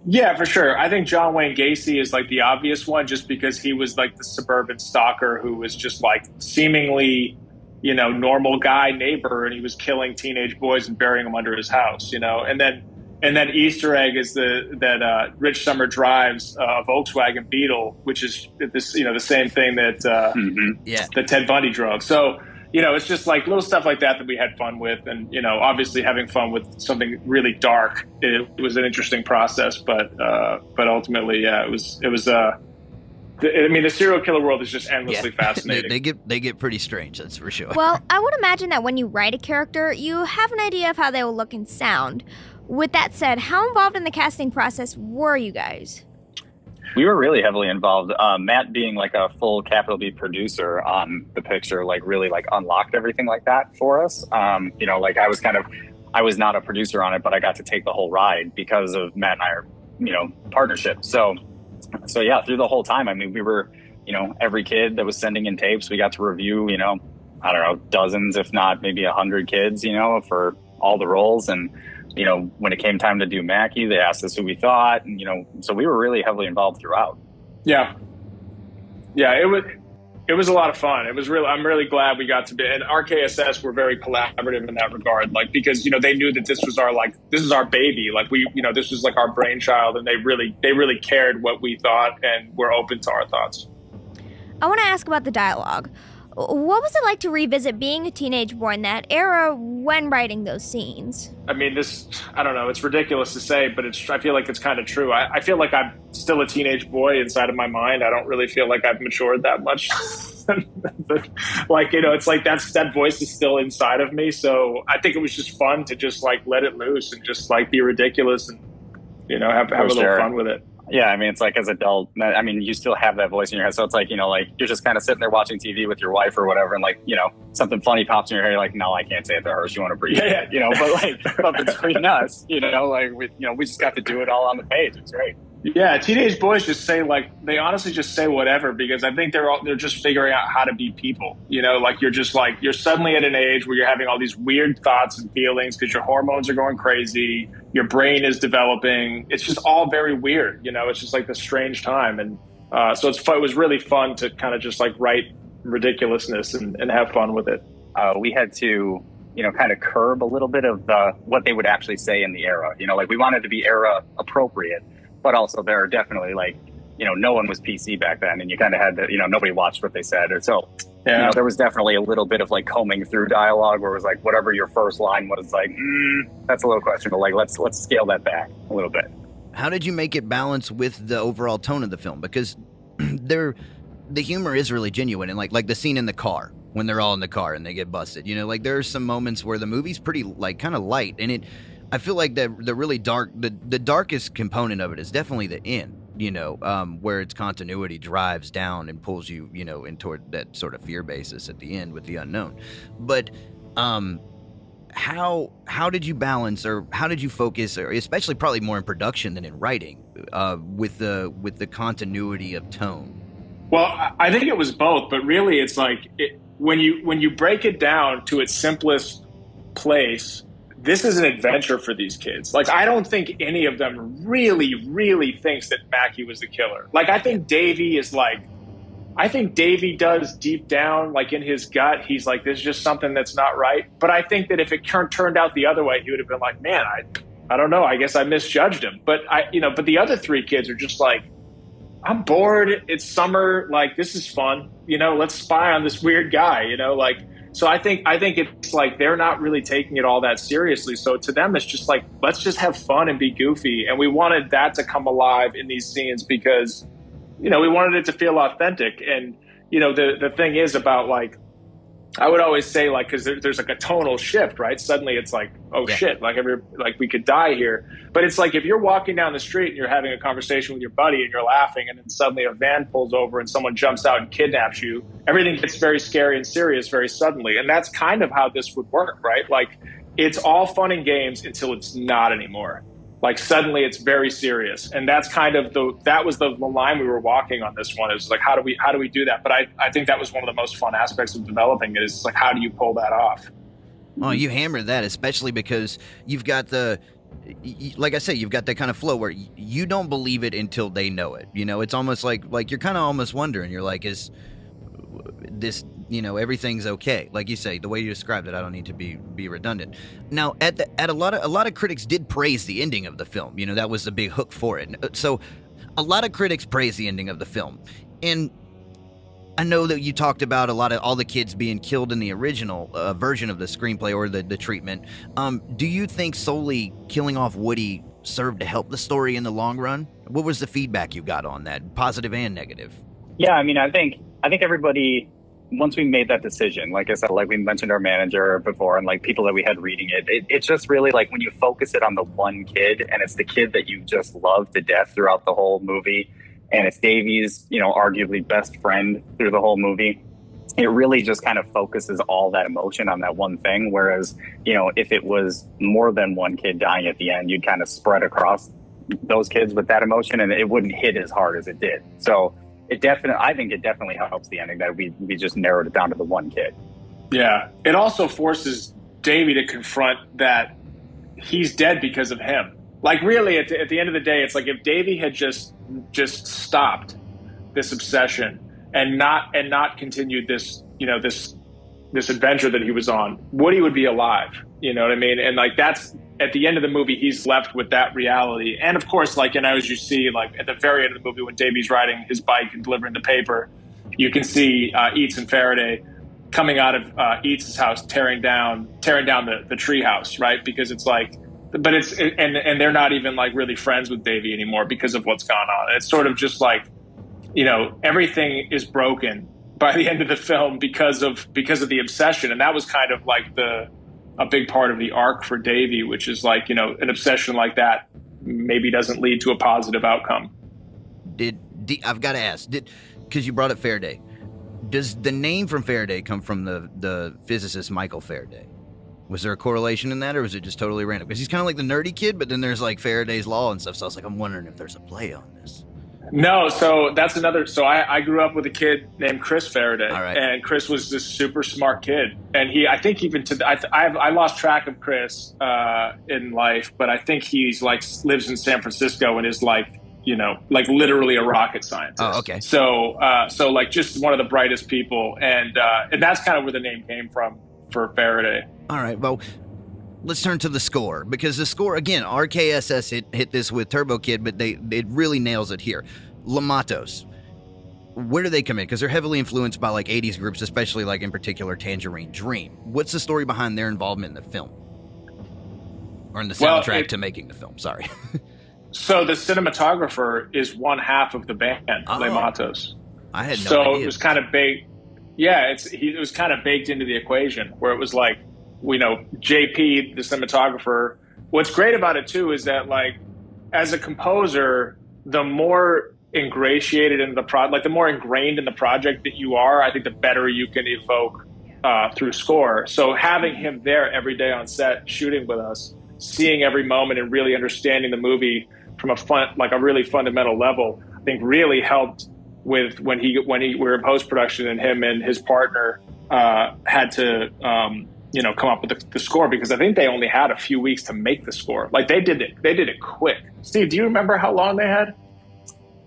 Yeah, for sure. I think John Wayne Gacy is like the obvious one just because he was like the suburban stalker who was just like seemingly, you know, normal guy neighbor, and he was killing teenage boys and burying them under his house, you know. And then Easter egg is that Rich Summer drives a Volkswagen Beetle, which is this, you know, the same thing that that Ted Bundy drove. So, you know, it's just like little stuff like that we had fun with. And, you know, obviously having fun with something really dark, it was an interesting process. But ultimately, yeah, it was. I mean, the serial killer world is just endlessly fascinating. They get pretty strange, that's for sure. Well, I would imagine that when you write a character, you have an idea of how they will look and sound. With that said, how involved in the casting process were you guys? We were really heavily involved. Matt being like a full capital B producer on the picture, like really like unlocked everything like that for us. You know, like I was not a producer on it, but I got to take the whole ride because of Matt and our, you know, partnership. So yeah, through the whole time, I mean, we were, you know, every kid that was sending in tapes, we got to review, you know, I don't know, dozens, if not maybe 100 kids, you know, for all the roles. And, you know, when it came time to do Mackie, they asked us who we thought, and, you know, so we were really heavily involved throughout. Yeah, it was a lot of fun. It was really, I'm really glad we got to be, and RHSS were very collaborative in that regard, like, because, you know, they knew that this is our baby, like we, you know, this was like our brainchild, and they really cared what we thought and were open to our thoughts. I want to ask about the dialogue. What was it like to revisit being a teenage boy in that era when writing those scenes? I mean, I don't know, it's ridiculous to say, but I feel like it's kind of true. I feel like I'm still a teenage boy inside of my mind. I don't really feel like I've matured that much. Like, you know, it's like that voice is still inside of me. So I think it was just fun to just like let it loose and just like be ridiculous and, you know, have a little fun with it. Yeah, I mean, it's like as adult, I mean, you still have that voice in your head. So it's like, you know, like you're just kind of sitting there watching TV with your wife or whatever. And like, you know, something funny pops in your head. You're like, no, I can't say it to her. She won't appreciate it, you know, but between us, you know, like we just got to do it all on the page. It's great. Yeah. Teenage boys just say they honestly just say whatever, because I think they're just figuring out how to be people, you know, like you're suddenly at an age where you're having all these weird thoughts and feelings because your hormones are going crazy. Your brain is developing. It's just all very weird. You know, it's just like this strange time. And so it was really fun to kind of just like write ridiculousness and have fun with it. We had to, you know, kind of curb a little bit of what they would actually say in the era. You know, like we wanted to be era appropriate, but also there are definitely like, you know, no one was PC back then, and you kind of had to, you know, nobody watched what they said. Or so You know, there was definitely a little bit of like combing through dialogue where it was like whatever your first line was like, that's a little questionable. Like let's scale that back a little bit. How did you make it balance with the overall tone of the film? Because the humor is really genuine, and like the scene in the car when they're all in the car and they get busted. You know, like there are some moments where the movie's pretty like kind of light, and I feel like the really dark, the darkest component of it is definitely the end. You know, where its continuity drives down and pulls you, you know, in toward that sort of fear basis at the end with the unknown. But how did you balance, or how did you focus, or especially probably more in production than in writing, with the continuity of tone? Well, I think it was both, but really it's like when you break it down to its simplest place, this is an adventure for these kids. Like, I don't think any of them really, really thinks that Mackie was the killer. Like, I think Davy does deep down, like in his gut, he's like, there's just something that's not right. But I think that if it turned out the other way, he would have been like, man, I don't know. I guess I misjudged him. But but the other three kids are just like, I'm bored. It's summer. Like, this is fun. You know, let's spy on this weird guy, you know, like. So I think it's like they're not really taking it all that seriously. So to them, it's just like, let's just have fun and be goofy. And we wanted that to come alive in these scenes because, you know, we wanted it to feel authentic. And, you know, the thing is about like, I would always say like, because there's like a tonal shift, right? Suddenly it's like, oh shit, like we could die here. But it's like if you're walking down the street and you're having a conversation with your buddy and you're laughing, and then suddenly a van pulls over and someone jumps out and kidnaps you, everything gets very scary and serious very suddenly. And that's kind of how this would work, right? Like it's all fun and games until it's not anymore. Like suddenly it's very serious. And that's kind of that was the line we were walking on this one, is like, how do we do that? But I think that was one of the most fun aspects of developing it, is like, how do you pull that off? Oh, you hammered that, especially because you've got like I say, you've got that kind of flow where you don't believe it until they know it. You know, it's almost like you're kind of almost wondering, you're like, is this, you know, everything's okay. Like you say, the way you described it, I don't need to be redundant. Now, at a lot of critics did praise the ending of the film. You know, that was the big hook for it. So a lot of critics praise the ending of the film. And I know that you talked about all the kids being killed in the original version of the screenplay or the treatment. Do you think solely killing off Woody served to help the story in the long run? What was the feedback you got on that, positive and negative? Yeah, I mean, I think everybody, once we made that decision, like I said, like we mentioned our manager before and like people that we had reading it's just really like when you focus it on the one kid, and it's the kid that you just love to death throughout the whole movie, and it's Davy's, you know, arguably best friend through the whole movie, it really just kind of focuses all that emotion on that one thing. Whereas, you know, if it was more than one kid dying at the end, you'd kind of spread across those kids with that emotion and it wouldn't hit as hard as it did. So I think it definitely helps the ending that we just narrowed it down to the one kid. Yeah. It also forces Davy to confront that he's dead because of him. Like really at the end of the day, it's like if Davy had just stopped this obsession and not continued this, you know, this adventure that he was on, Woody would be alive. You know what I mean? And like that's at the end of the movie, he's left with that reality. And of course, like, and as you see, like at the very end of the movie, when Davy's riding his bike and delivering the paper, you can see Eats and Faraday coming out of Eats' house, tearing down the tree house, right? Because it's like, but and they're not even like really friends with Davy anymore because of what's gone on. It's sort of just like, you know, everything is broken by the end of the film because of the obsession. And that was kind of like a big part of the arc for Davy, which is like, you know, an obsession like that maybe doesn't lead to a positive outcome. I've got to ask, because you brought up Faraday, does the name from Faraday come from the physicist Michael Faraday? Was there a correlation in that, or was it just totally random? Because he's kind of like the nerdy kid, but then there's like Faraday's law and stuff. So I was like, I'm wondering if there's a play on this. No, so that's another. So I grew up with a kid named Chris Faraday, all right. And Chris was this super smart kid, and I think even I lost track of Chris in life, but I think he's like lives in San Francisco and is like, you know, like literally a rocket scientist. Oh, okay. So like just one of the brightest people, and that's kind of where the name came from for Faraday. All right, well, let's turn to the score, because the score, again, RHSS hit this with Turbo Kid, but it really nails it here. Lamatos, where do they come in? Because they're heavily influenced by like 80s groups, especially like in particular Tangerine Dream. What's the story behind their involvement in the film? Or in the soundtrack to making the film, sorry. So the cinematographer is one half of the band, Les Matos. I had no idea. So it was kind of baked. Yeah, it was kind of baked into the equation where it was like, JP, the cinematographer. What's great about it too is that like, as a composer, the more ingratiated in the the more ingrained in the project that you are, I think the better you can evoke through score. So having him there every day on set, shooting with us, seeing every moment and really understanding the movie from a really fundamental level, I think really helped with when we were in post production and him and his partner had to come up with the score, because I think they only had a few weeks to make the score. Like they did it quick. Steve, do you remember how long they had?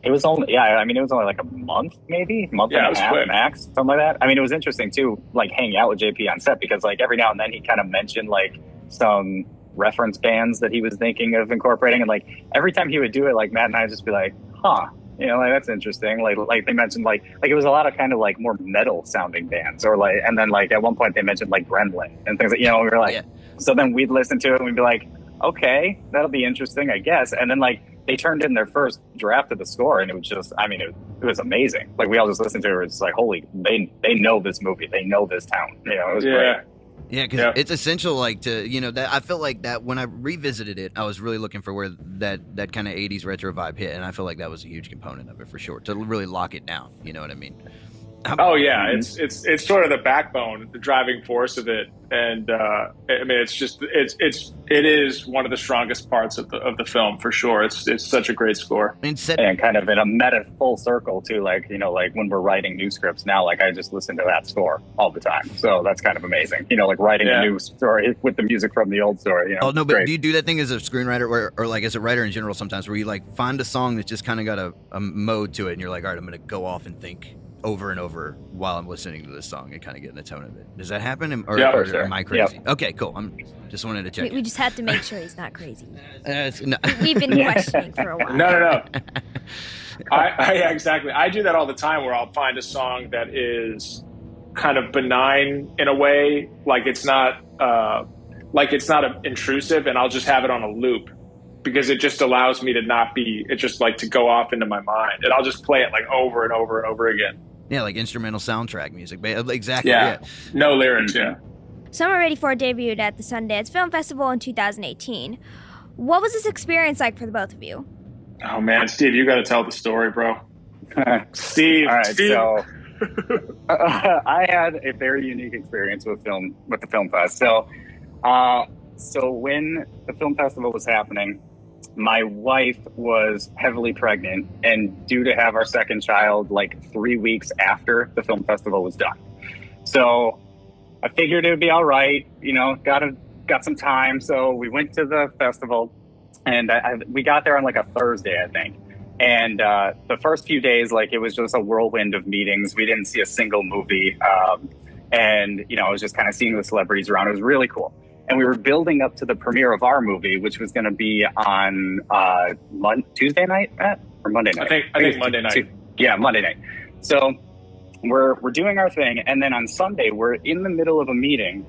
It was only like a month, maybe month and a half quick. max, something like that. I mean, it was interesting too, like hanging out with JP on set, because like every now and then he kind of mentioned like some reference bands that he was thinking of incorporating, and like every time he would do it, like Matt and I would just be like, like that's interesting. Like they mentioned like it was a lot of kind of like more metal sounding bands, or like, and then like at one point they mentioned like Gremlin and things like, we were like, so then we'd listen to it and we'd be like, okay, that'll be interesting, I guess. And then like they turned in their first draft of the score, and it was just, it was amazing. Like we all just listened to it, it was like, holy, they know this movie, they know this town. It was great. Yeah, because it's essential, like, to, that I felt like that when I revisited it, I was really looking for where that kind of 80s retro vibe hit, and I feel like that was a huge component of it for sure, to really lock it down, you know what I mean? It's sort of the backbone, the driving force of it, and it is one of the strongest parts of the film for sure. It's such a great score, and kind of in a meta full circle too. Like like when we're writing new scripts now, like I just listen to that score all the time. So that's kind of amazing. Like writing a new story with the music from the old story. Oh no, but great. Do you do that thing as a screenwriter or like as a writer in general sometimes, where you like find a song that's just kind of got a mode to it, and you're like, all right, I'm going to go off and think over and over while I'm listening to this song and kind of getting the tone of it. Does that happen? Or am I crazy? Yep. Okay, cool. I'm just wanted to check. We just have to make sure he's not crazy. No. We've been questioning for a while. No. Yeah, exactly. I do that all the time, where I'll find a song that is kind of benign in a way, like it's not intrusive, and I'll just have it on a loop, because it just allows me to not be, it's just like to go off into my mind, and I'll just play it like over and over and over again. Yeah, like instrumental soundtrack music. Exactly. Yeah. No lyrics, Summer 84 debuted at the Sundance Film Festival in 2018. What was this experience like for the both of you? Oh man, Steve, you got to tell the story, bro. Steve. All right, Steve. So I had a very unique experience with the film fest. So when the film festival was happening, my wife was heavily pregnant and due to have our second child like 3 weeks after the film festival was done. So I figured it would be all right, got some time. So we went to the festival, and we got there on like a Thursday, I think. And the first few days, like it was just a whirlwind of meetings. We didn't see a single movie. And I was just kind of seeing the celebrities around. It was really cool. And we were building up to the premiere of our movie, which was going to be on Tuesday night, Matt? Or Monday night? I think Monday night. Monday night. So we're doing our thing, and then on Sunday we're in the middle of a meeting,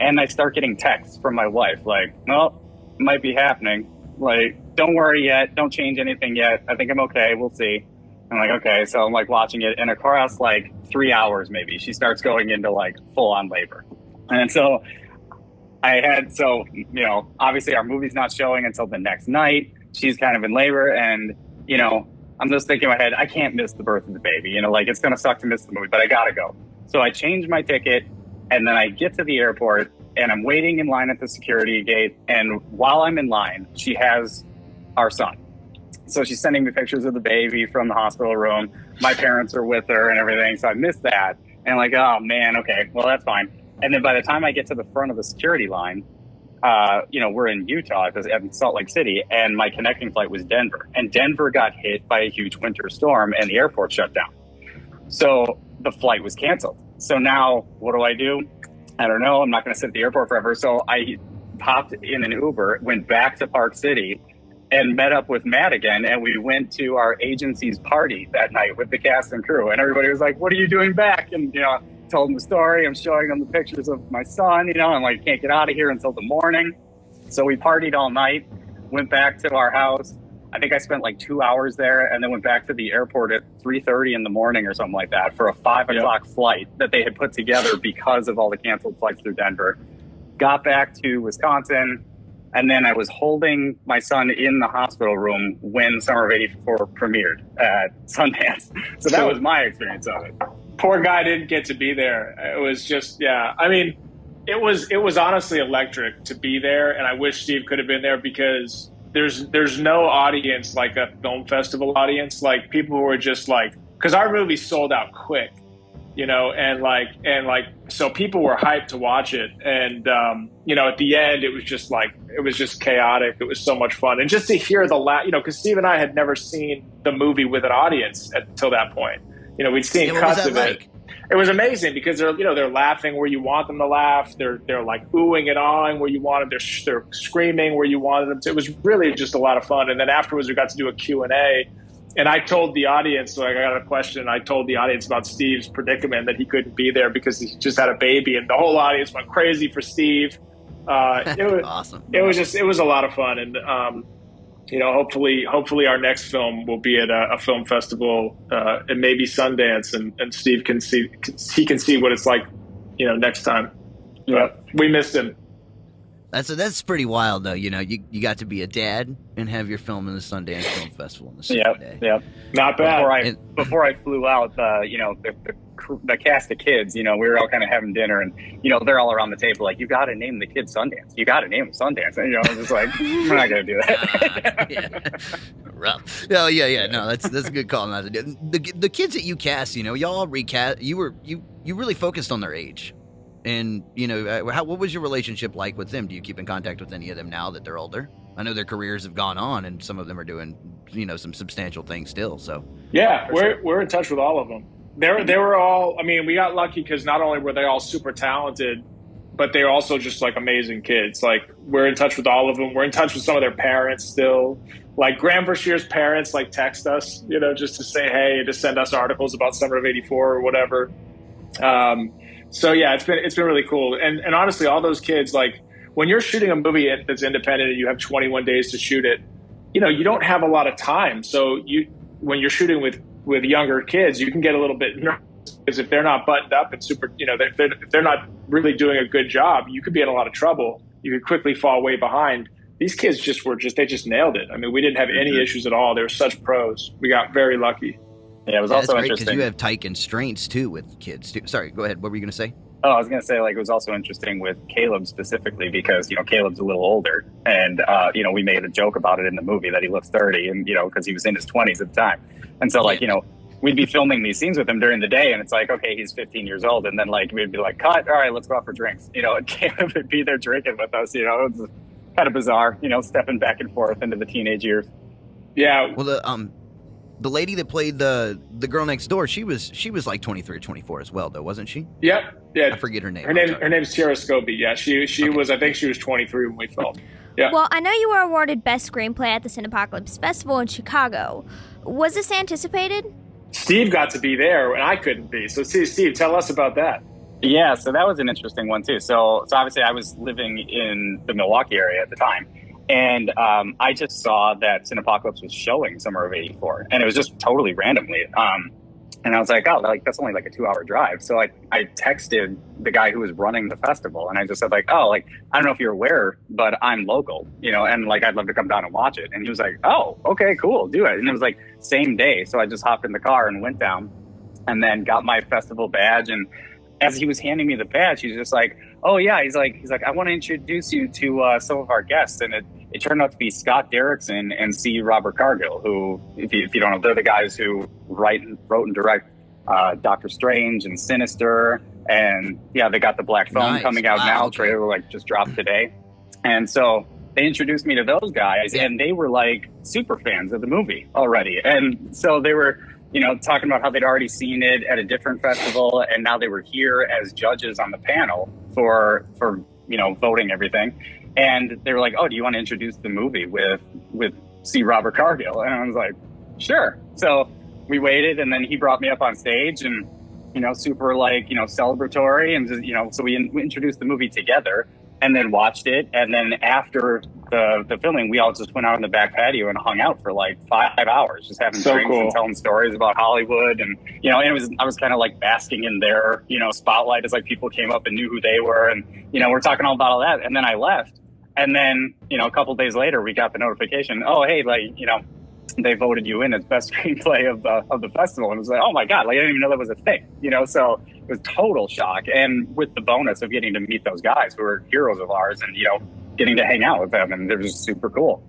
and I start getting texts from my wife like, "Well, it might be happening. Like, don't worry yet. Don't change anything yet. I think I'm okay. We'll see." I'm like, okay. So I'm like watching it, and across like 3 hours maybe, she starts going into like full on labor, and so. Obviously our movie's not showing until the next night. She's kind of in labor, and, I'm just thinking in my head, I can't miss the birth of the baby. It's going to suck to miss the movie, but I got to go. So I change my ticket, and then I get to the airport, and I'm waiting in line at the security gate. And while I'm in line, she has our son. So she's sending me pictures of the baby from the hospital room. My parents are with her and everything. So I missed that. And like, oh man, okay, well, that's fine. And then by the time I get to the front of the security line, we're in Utah at Salt Lake City, and my connecting flight was Denver. And Denver got hit by a huge winter storm, and the airport shut down. So the flight was canceled. So now what do? I don't know. I'm not going to sit at the airport forever. So I hopped in an Uber, went back to Park City, and met up with Matt again, and we went to our agency's party that night with the cast and crew, and everybody was like, "What are you doing back?" And told him the story. I'm showing him the pictures of my son. I'm like, can't get out of here until the morning. So we partied all night, went back to our house. I think I spent like 2 hours there, and then went back to the airport at 3:30 in the morning or something like that for a 5 o'clock flight that they had put together because of all the canceled flights through Denver. Got back to Wisconsin, and then I was holding my son in the hospital room when Summer of '84 premiered at Sundance. So that was my experience of it. Poor guy didn't get to be there. It was just, I mean, it was honestly electric to be there, and I wish Steve could have been there because there's no audience like a film festival audience, like people who are just like, because our movie sold out quick, and so people were hyped to watch it, and at the end it was just chaotic. It was so much fun, and just to hear the because Steve and I had never seen the movie with an audience until that point. We'd seen cuts of it. It was amazing because they're laughing where you want them to laugh. They're like oohing and awing where you want them. They're screaming where you wanted them to. It was really just a lot of fun. And then afterwards, we got to do a Q&A. And I told the audience, I got a question. I told the audience about Steve's predicament that he couldn't be there because he just had a baby, and the whole audience went crazy for Steve. It was awesome. It was a lot of fun, and hopefully our next film will be at a film festival and maybe Sundance, and Steve can see what it's like, next time. Yeah, we missed him. That's pretty wild though. You got to be a dad and have your film in the Sundance Film Festival on the same day. Yep. Not bad. Before I flew out, the cast of kids, we were all kind of having dinner, and they're all around the table like, you got to name the kid Sundance. You got to name him Sundance. And I was just like, we're not going to do that. Rough. Oh yeah. No, that's a good call. Not to do. The kids that you cast, y'all recast. You really focused on their age. And, what was your relationship like with them? Do you keep in contact with any of them now that they're older? I know their careers have gone on, and some of them are doing, some substantial things still. So yeah, we're in touch with all of them. They were all. I mean, we got lucky because not only were they all super talented, but they're also just like amazing kids. Like, we're in touch with all of them. We're in touch with some of their parents still. Like Graham Verscheer's parents text us, just to say hey, to send us articles about Summer of '84 or whatever. So yeah, it's been really cool. And honestly, all those kids, like, when you're shooting a movie that's independent and you have 21 days to shoot it, you don't have a lot of time. So when you're shooting with younger kids, you can get a little bit nervous because if they're not buttoned up and super, if they're not really doing a good job, you could be in a lot of trouble. You could quickly fall way behind. These kids they just nailed it. I mean, we didn't have any issues at all. They were such pros. We got very lucky. Yeah, it was also interesting because you have tight constraints too with kids too. Sorry, go ahead. What were you going to say? Oh, I was going to say, it was also interesting with Caleb specifically because, Caleb's a little older, and, we made a joke about it in the movie that he looks 30, and, because he was in his 20s at the time. And so, we'd be filming these scenes with him during the day, and it's like, okay, he's 15 years old, and then, we'd be like, cut, all right, let's go out for drinks. And Caleb would be there drinking with us, it was kind of bizarre, stepping back and forth into the teenage years. Yeah. Well, the lady that played the girl next door, she was like 23 or 24 as well, though, wasn't she? Yep. Yeah. I forget her name. Her name's Tiara Scobie. Yeah, she okay. was. I think she was 23 when we filmed. Yeah. Well, I know you were awarded Best Screenplay at the Cinepocalypse Festival in Chicago. Was this anticipated? Steve got to be there, and I couldn't be. So, Steve, tell us about that. Yeah, so that was an interesting one too. So obviously, I was living in the Milwaukee area at the time. And I just saw that Cinepocalypse was showing Summer of '84, and it was just totally randomly. And I was like, oh, that's only like a 2-hour drive. So I texted the guy who was running the festival, and I just said I don't know if you're aware, but I'm local, and I'd love to come down and watch it. And he was like, oh, okay, cool, do it. And it was same day. So I just hopped in the car and went down, and then got my festival badge. And as he was handing me the badge, he was just like, oh yeah, he's like, I want to introduce you to some of our guests. And it turned out to be Scott Derrickson and C. Robert Cargill, who, if you don't know, they're the guys who wrote and direct Doctor Strange and Sinister. And yeah, they got the Black Phone coming out now. Okay. Trailer just dropped today. And so they introduced me to those guys, and they were super fans of the movie already. And so they were, talking about how they'd already seen it at a different festival, and now they were here as judges on the panel for voting everything. And they were like, oh, do you want to introduce the movie with see Robert Cargill. And I was like, sure. So we waited, and then he brought me up on stage, and, super like, celebratory. And, so we introduced the movie together and then watched it. And then after the filming, we all just went out on the back patio and hung out for like 5 hours, just having drinks and telling stories about Hollywood. And, I was kind of like basking in their, spotlight as like people came up and knew who they were. And, we're talking all about all that. And then I left. And then, a couple days later, we got the notification, oh, hey, like, they voted you in as best screenplay of the festival. And it was like, oh my God, like I didn't even know that was a thing, so it was total shock. And with the bonus of getting to meet those guys who are heroes of ours and, getting to hang out with them, and they're just super cool.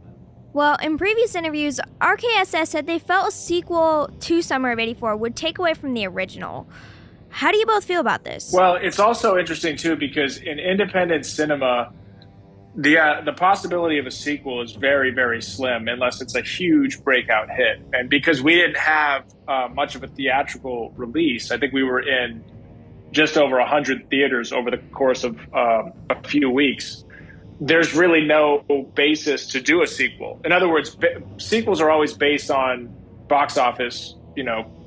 Well, in previous interviews, RHSS said they felt a sequel to Summer of '84 would take away from the original. How do you both feel about this? Well, it's also interesting too, because in independent cinema, the possibility of a sequel is very, very slim unless it's a huge breakout hit. And because we didn't have much of a theatrical release, I think we were in just over 100 theaters over the course of a few weeks. There's really no basis to do a sequel. In other words, sequels are always based on box office,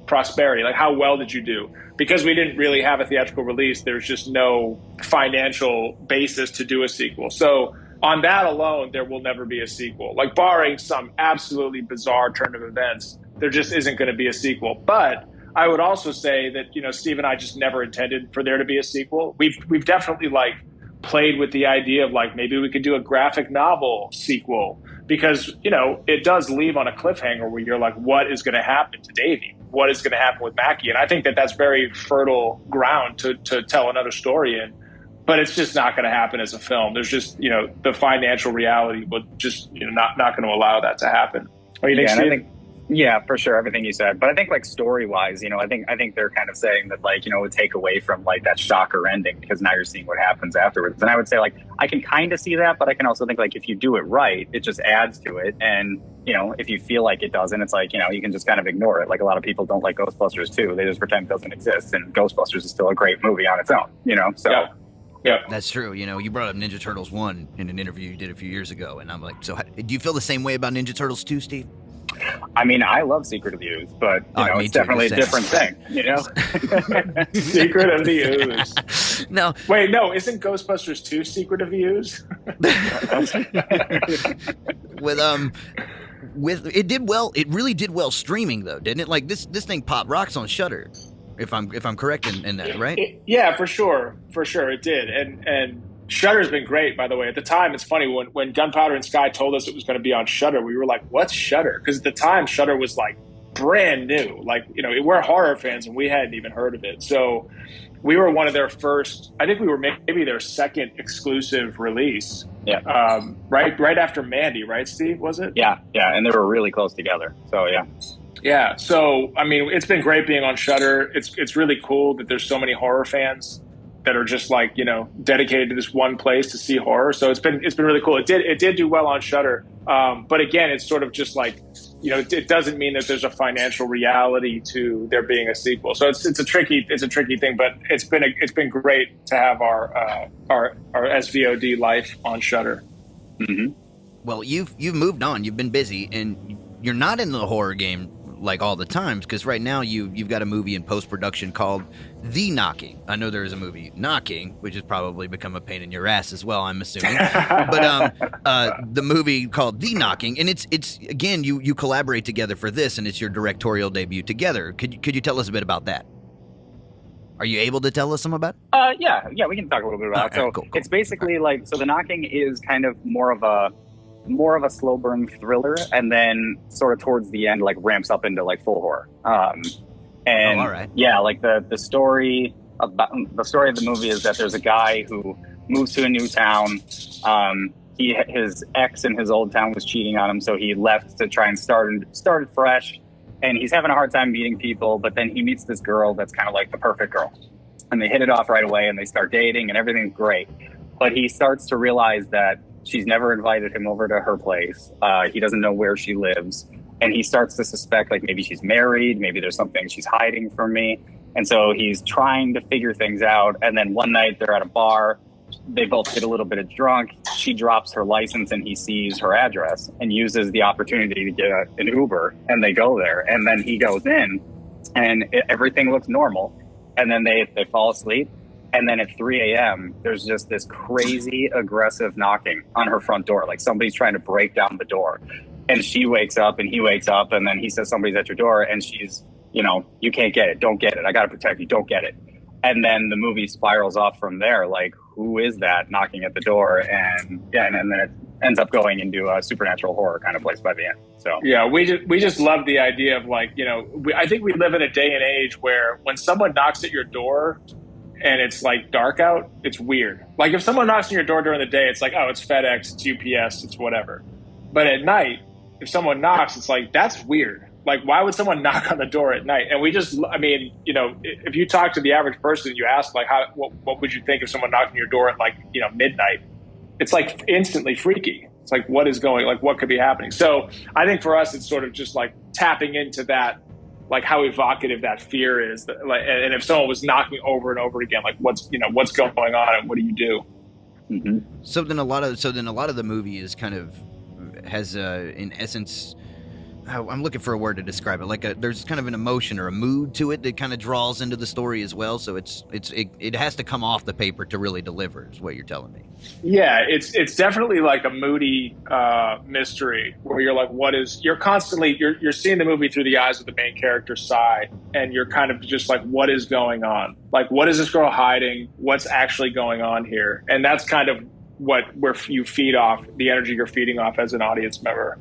prosperity. Like, how well did you do? Because we didn't really have a theatrical release, there's just no financial basis to do a sequel. So on that alone, there will never be a sequel. Like, barring some absolutely bizarre turn of events, there just isn't going to be a sequel. But I would also say that, Steve and I just never intended for there to be a sequel. We've definitely played with the idea of maybe we could do a graphic novel sequel, because, it does leave on a cliffhanger where you're like, what is going to happen to Davy? What is going to happen with Mackie? And I think that that's very fertile ground to tell another story in, but it's just not going to happen as a film. There's just, the financial reality would just, not going to allow that to happen. What do you think, Steve? Yeah, for sure, everything you said. But I think story wise, I think they're kind of saying that it would take away from that shocker ending, because now you're seeing what happens afterwards. And I would say I can kind of see that, but I can also think if you do it right, it just adds to it. And if you feel like it doesn't, it's you can just kind of ignore it. Like, a lot of people don't like Ghostbusters too. They just pretend it doesn't exist, and Ghostbusters is still a great movie on its own. So. Yeah. That's true. You brought up Ninja Turtles 1 in an interview you did a few years ago, and I'm like, so do you feel the same way about Ninja Turtles 2, Steve? I mean, I love Secret of the Ooze, but it's definitely a different thing, Secret of the Ooze. No. Wait, no, isn't Ghostbusters 2 Secret of the Ooze? With it did well. It really did well streaming, though, didn't it? This thing popped rocks on Shudder, if I'm correct in that, right? Yeah, for sure, it did, and Shudder's been great, by the way. At the time, it's funny, when Gunpowder and Sky told us it was going to be on Shudder, we were like, what's Shudder? Because at the time, Shudder was brand new. We're horror fans and we hadn't even heard of it. So we were one of their first, I think we were maybe their second exclusive release. Yeah. Right after Mandy, right, Steve, was it? Yeah, and they were really close together. So, yeah. Yeah, so, I mean, it's been great being on Shudder. It's really cool that there's so many horror fans that are just dedicated to this one place to see horror. So it's been really cool. It did do well on Shudder. But again, it's sort of just it doesn't mean that there's a financial reality to there being a sequel. So it's a tricky thing, but it's been great to have our SVOD life on Shudder. Mm-hmm. Well, you've moved on. You've been busy, and you're not in the horror game all the times, because right now you've got a movie in post-production called The Knocking. I know there is a movie Knocking, which has probably become a pain in your ass as well, I'm assuming. But the movie called The Knocking, and it's again, you collaborate together for this, and it's your directorial debut together. Could you tell us a bit about that? Are you able to tell us some about it? Yeah, we can talk a little bit about it. Right, So cool. It's basically so The Knocking is kind of more of a slow burn thriller, and then sort of towards the end ramps up into full horror. And all right. Yeah, the story of the movie is that there's a guy who moves to a new town. His ex in his old town was cheating on him, so he left to try and started fresh. And he's having a hard time meeting people, but then he meets this girl that's kind of the perfect girl, and they hit it off right away, and they start dating, and everything's great. But he starts to realize that she's never invited him over to her place. He doesn't know where she lives. And he starts to suspect maybe she's married, maybe there's something she's hiding from me. And so he's trying to figure things out. And then one night they're at a bar they both get a little bit of drunk. She drops her license and he sees her address and uses the opportunity to get an Uber, and they go there. And then he goes in and everything looks normal. And then they fall asleep. And then at 3 a.m., there's just this crazy aggressive knocking on her front door. Like somebody's trying to break down the door. And she wakes up and he wakes up, and then he says, somebody's at your door. And she's, you can't get it. Don't get it. I got to protect you. Don't get it. And then the movie spirals off from there. Like, who is that knocking at the door? And then it ends up going into a supernatural horror kind of place by the end. So yeah, we just love the idea of like, I think we live in a day and age where when someone knocks at your door and it's like dark out, it's weird. Like if someone knocks on your door during the day, it's like, oh, it's FedEx, it's UPS, it's whatever. But at night, if someone knocks, it's like, that's weird. Like, why would someone knock on the door at night? And if you talk to the average person, you ask like, what would you think if someone knocked on your door at like, midnight? It's like instantly freaky. It's like, what could be happening? So I think for us, it's sort of just like tapping into that, like how evocative that fear is. And if someone was knocking over and over again, like what's going on and what do you do? Mm-hmm. So then a lot of the movie is kind of has in essence, I'm looking for a word to describe it. Like there's kind of an emotion or a mood to it that kind of draws into the story as well. So it has to come off the paper to really deliver, is what you're telling me. Yeah, it's definitely like a moody mystery where you're like, you're seeing the movie through the eyes of the main character's side, and you're kind of just like, what is going on? Like, what is this girl hiding? What's actually going on here? And that's kind of where you feed off the energy you're feeding off as an audience member.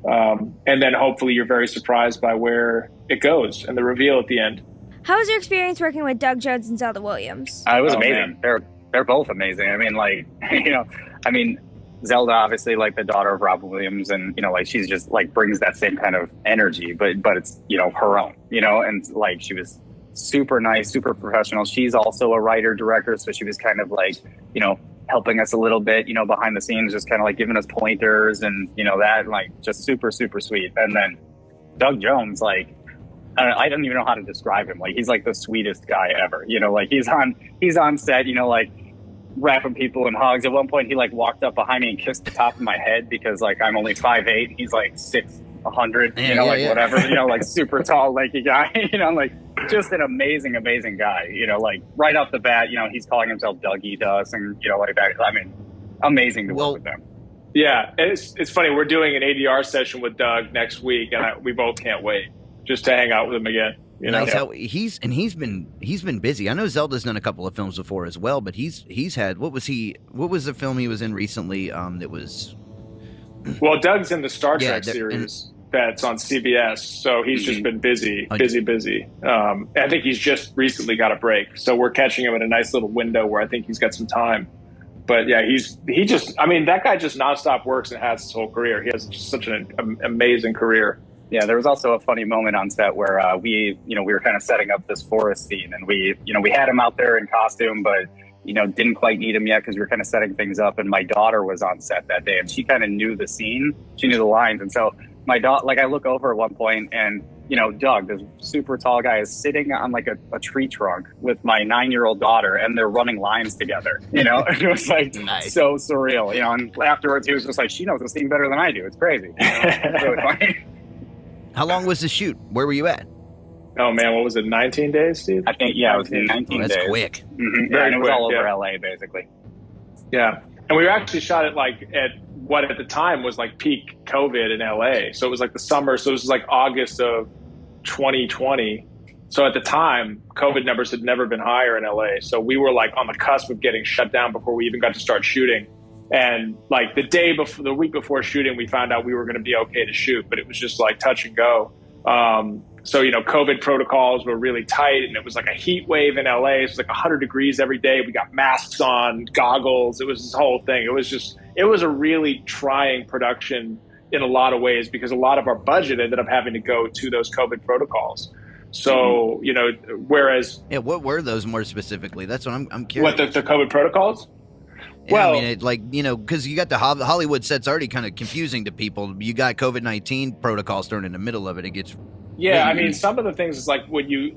And then hopefully you're very surprised by where it goes and the reveal at the end. How was your experience working with Doug Jones and Zelda Williams? It was amazing. Man. They're both amazing. I mean, Zelda, obviously, like the daughter of Robin Williams, and like she's just like brings that same kind of energy, but it's her own, and like she was super nice, super professional. She's also a writer director, so she was kind of like helping us a little bit, behind the scenes, just kind of like giving us pointers and, that, like, just super, super sweet. And then Doug Jones, like, I don't even know how to describe him. Like, he's like the sweetest guy ever, like he's on set, like wrapping people in hugs. At one point, he like walked up behind me and kissed the top of my head because like I'm only 5'8", and he's like 6'1", whatever, like super tall, lanky guy, like just an amazing, amazing guy, like right off the bat, he's calling himself Dougie to us, and like that. I mean, amazing to work with him. Yeah, it's funny. We're doing an ADR session with Doug next week, and we both can't wait just to hang out with him again. Nice. How he's been busy. I know Zelda's done a couple of films before as well, but he's had what was the film he was in recently? That was. Well, Doug's in the Star Trek series that's on CBS, so he's just been busy. I think he's just recently got a break, so we're catching him in a nice little window where I think he's got some time. But yeah, that guy just nonstop works and has his whole career. He has such an amazing career. Yeah, there was also a funny moment on set where we were kind of setting up this forest scene, and we had him out there in costume, but didn't quite need him yet because we were kind of setting things up. And my daughter was on set that day, and she kind of knew the scene, she knew the lines, and so my daughter, like I look over at one point, and Doug, this super tall guy, is sitting on like a tree trunk with my 9-year-old daughter, and they're running lines together. It was like nice. So surreal. And afterwards he was just like, she knows the scene better than I do. It's crazy. It's really funny. How long was the shoot? Where were you at? Oh man, what was it? 19 days, Steve? I think it was 19 days. That's quick. Mm-hmm. Yeah, and it was all over LA, basically. Yeah, and we actually shot it like at what at the time was like peak COVID in LA. So it was like the summer. So it was like August of 2020. So at the time, COVID numbers had never been higher in LA. So we were like on the cusp of getting shut down before we even got to start shooting. And like the week before shooting, we found out we were going to be okay to shoot, but it was just like touch and go. So, COVID protocols were really tight, and it was like a heat wave in LA. It was like 100 degrees every day. We got masks on, goggles. It was this whole thing. It was a really trying production in a lot of ways because a lot of our budget ended up having to go to those COVID protocols. So, whereas. Yeah, what were those more specifically? That's what I'm curious. What, the COVID protocols? Yeah, well, I mean, because you got the Hollywood set's already kind of confusing to people. You got COVID-19 protocols thrown in the middle of it. It gets. Yeah, I mean, some of the things is like when you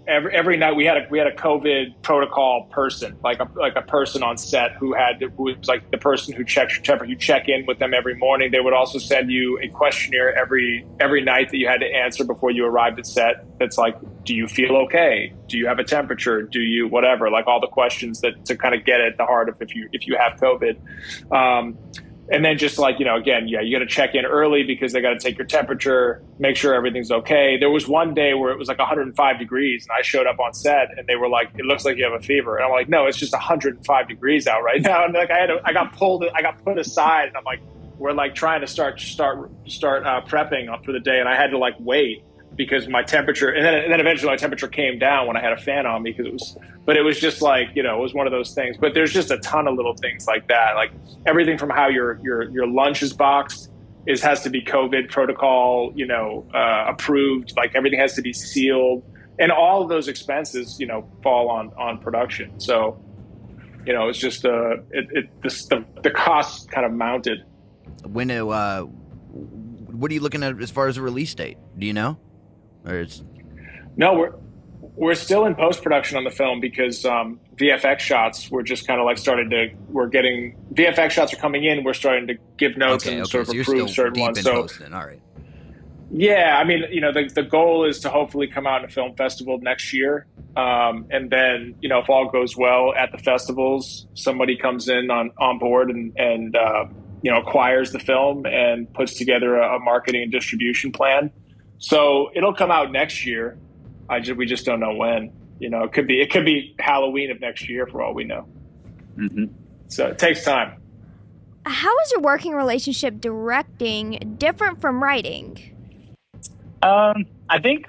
every night we had a COVID protocol person, like a person on set who was like the person who checks your temperature. You check in with them every morning. They would also send you a questionnaire every night that you had to answer before you arrived at set. That's like, do you feel okay? Do you have a temperature? Do you whatever? Like all the questions that to kind of get at the heart of if you have COVID. And then just like, again, you got to check in early because they got to take your temperature, make sure everything's okay. There was one day where it was like 105 degrees and I showed up on set and they were like, it looks like you have a fever. And I'm like, no, it's just 105 degrees out right now. And like I got put aside and I'm like, we're like trying to start prepping for the day. And I had to like wait because my temperature, and then eventually my temperature came down when I had a fan on me because it was just like, it was one of those things. But there's just a ton of little things like that. Like everything from how your lunch is boxed has to be COVID protocol, approved. Like everything has to be sealed, and all of those expenses, fall on production. So, it's just the costs kind of mounted. What are you looking at as far as a release date? Do you know? No, we're still in post-production on the film because VFX shots were just kind of like VFX shots are coming in. We're starting to give notes and sort of approve certain ones. So, all right. Yeah, I mean, the goal is to hopefully come out in a film festival next year. And then, if all goes well at the festivals, somebody comes in on board and acquires the film and puts together a marketing and distribution plan. So it'll come out next year. We just don't know when. It could be Halloween of next year for all we know. Mm-hmm. So it takes time. How is your working relationship directing different from writing? I think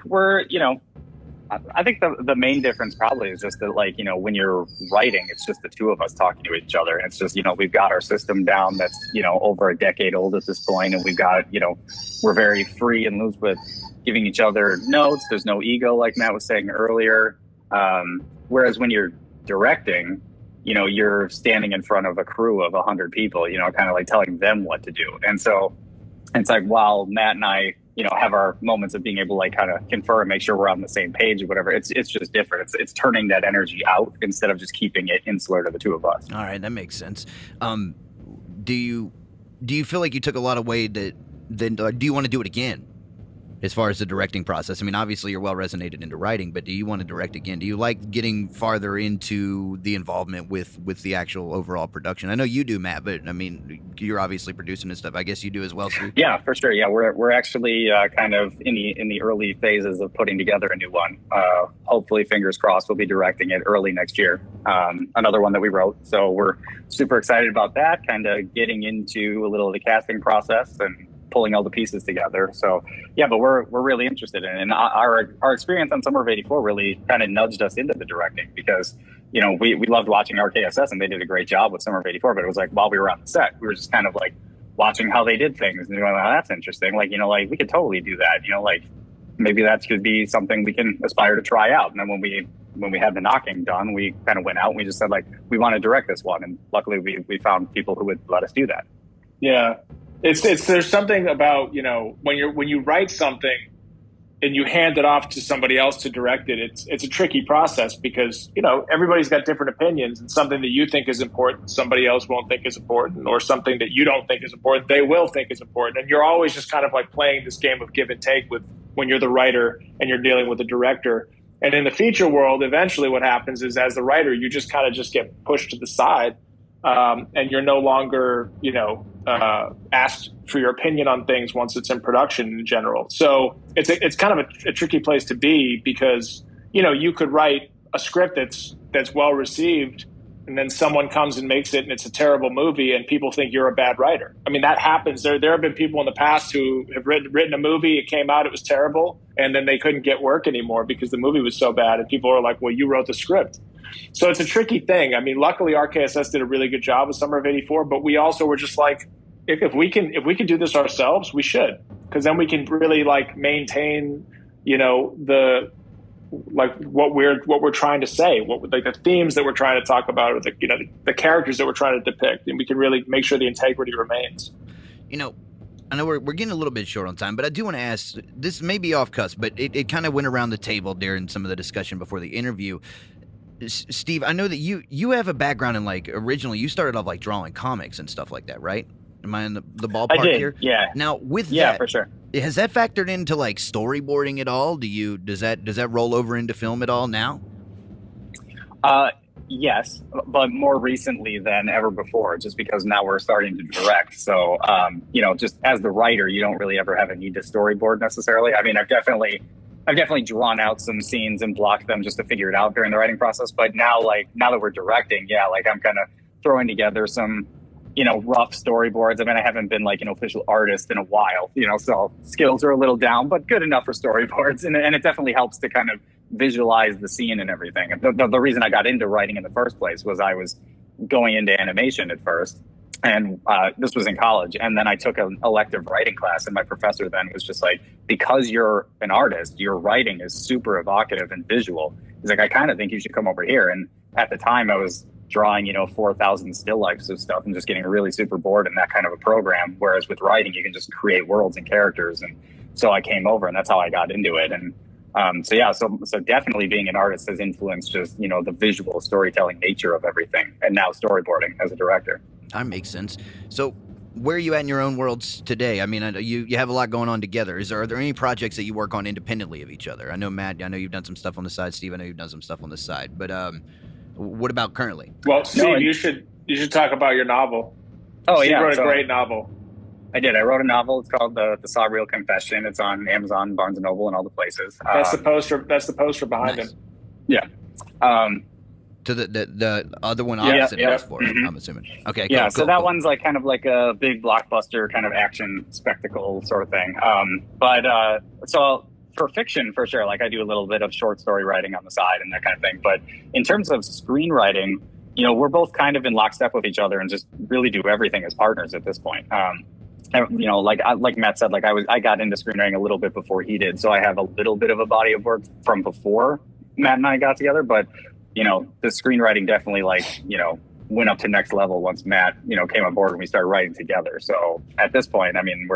I think the main difference probably is just that, like, when you're writing, it's just the two of us talking to each other. And it's just, we've got our system down that's, over a decade old at this point. And we've got, we're very free and loose with giving each other notes. There's no ego, like Matt was saying earlier. Whereas when you're directing, you're standing in front of a crew of 100 people, kind of like telling them what to do. And so it's like, while Matt and I, have our moments of being able to like kind of confer and make sure we're on the same page or whatever. It's just different. It's turning that energy out instead of just keeping it insular to the two of us. All right, that makes sense. Do you feel like you took a lot away do you want to do it again? As far as the directing process, I mean, obviously you're well resonated into writing, but do you want to direct again? Do you like getting farther into the involvement with the actual overall production? I know you do, Matt, but I mean, you're obviously producing and stuff. I guess you do as well, Steve. Yeah, for sure. Yeah, we're actually kind of in the early phases of putting together a new one. Hopefully, fingers crossed, we'll be directing it early next year. Another one that we wrote, so we're super excited about that. Kind of getting into a little of the casting process and pulling all the pieces together. So yeah, but we're really interested in it. And our experience on Summer of '84 really kind of nudged us into the directing because, we loved watching RHSS and they did a great job with Summer of '84, but it was like while we were on the set, we were just kind of like watching how they did things and going, oh, that's interesting. Like, like we could totally do that, like maybe that could be something we can aspire to try out. And then when we had the knocking done, we kind of went out and we just said, like, we want to direct this one. And luckily we found people who would let us do that. Yeah. There's something about, when you write something and you hand it off to somebody else to direct it, it's a tricky process because, everybody's got different opinions, and something that you think is important, somebody else won't think is important, or something that you don't think is important, they will think is important. And you're always just kind of like playing this game of give and take when you're the writer and you're dealing with the director. And in the feature world, eventually what happens is, as the writer, you just kind of just get pushed to the side. And you're no longer, asked for your opinion on things once it's in production in general. So it's kind of a tricky place to be because, you could write a script that's well received, and then someone comes and makes it and it's a terrible movie and people think you're a bad writer. I mean, that happens. There have been people in the past who have written a movie, it came out, it was terrible, and then they couldn't get work anymore because the movie was so bad, and people are like, well, you wrote the script. So it's a tricky thing. I mean, luckily RKSS did a really good job with Summer of '84, but we also were just like, if we can do this ourselves, we should, because then we can really like maintain, the like what we're trying to say, like the themes that we're trying to talk about, or the characters that we're trying to depict, and we can really make sure the integrity remains. I know we're getting a little bit short on time, but I do want to ask, this may be off cusp, but it kind of went around the table during some of the discussion before the interview. Steve, I know that you have a background in, like, originally you started off like drawing comics and stuff like that, right? Am I in the ballpark I did, here? yeah. Now with Yeah, that, for sure. has that factored into like storyboarding at all? Does that roll over into film at all now? Yes, but more recently than ever before, just because now we're starting to direct. So, just as the writer, you don't really ever have a need to storyboard necessarily. I mean, I've definitely drawn out some scenes and blocked them just to figure it out during the writing process. But now that we're directing, I'm kind of throwing together some, rough storyboards. I mean, I haven't been like an official artist in a while, so skills are a little down, but good enough for storyboards. And it definitely helps to kind of visualize the scene and everything. The reason I got into writing in the first place was I was going into animation at first. And this was in college. And then I took an elective writing class. And my professor then was just like, because you're an artist, your writing is super evocative and visual. He's like, I kind of think you should come over here. And at the time I was drawing, 4,000 still lifes of stuff and just getting really super bored in that kind of a program. Whereas with writing, you can just create worlds and characters. And so I came over and that's how I got into it. And so definitely being an artist has influenced just, the visual storytelling nature of everything. And now storyboarding as a director. That makes sense. So where are you at in your own worlds today? I mean, I know you have a lot going on together. Are there any projects that you work on independently of each other? I know, Matt, you've done some stuff on the side. Steve, I know you've done some stuff on the side. But what about currently? Well, Steve, you should talk about your novel. Oh, Steve yeah. wrote a great novel. I did. I wrote a novel. It's called The Sawreal Confession. It's on Amazon, Barnes & Noble, and all the places. That's the poster. That's the poster behind him. Yeah. To the other one opposite yeah. is for it, I'm assuming. Okay, yeah, cool, so that one's like kind of like a big blockbuster kind of action spectacle sort of thing. So for fiction, for sure, like I do a little bit of short story writing on the side and that kind of thing. But in terms of screenwriting, we're both kind of in lockstep with each other and just really do everything as partners at this point. Like Matt said, I got into screenwriting a little bit before he did, so I have a little bit of a body of work from before Matt and I got together. But the screenwriting definitely went up to next level once Matt came aboard and we started writing together. So at this point, I mean,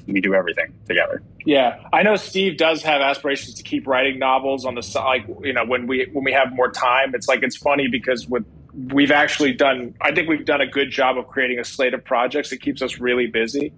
we do everything together. Yeah, I know Steve does have aspirations to keep writing novels on the side. When we have more time, it's funny because we've actually done a good job of creating a slate of projects that keeps us really busy.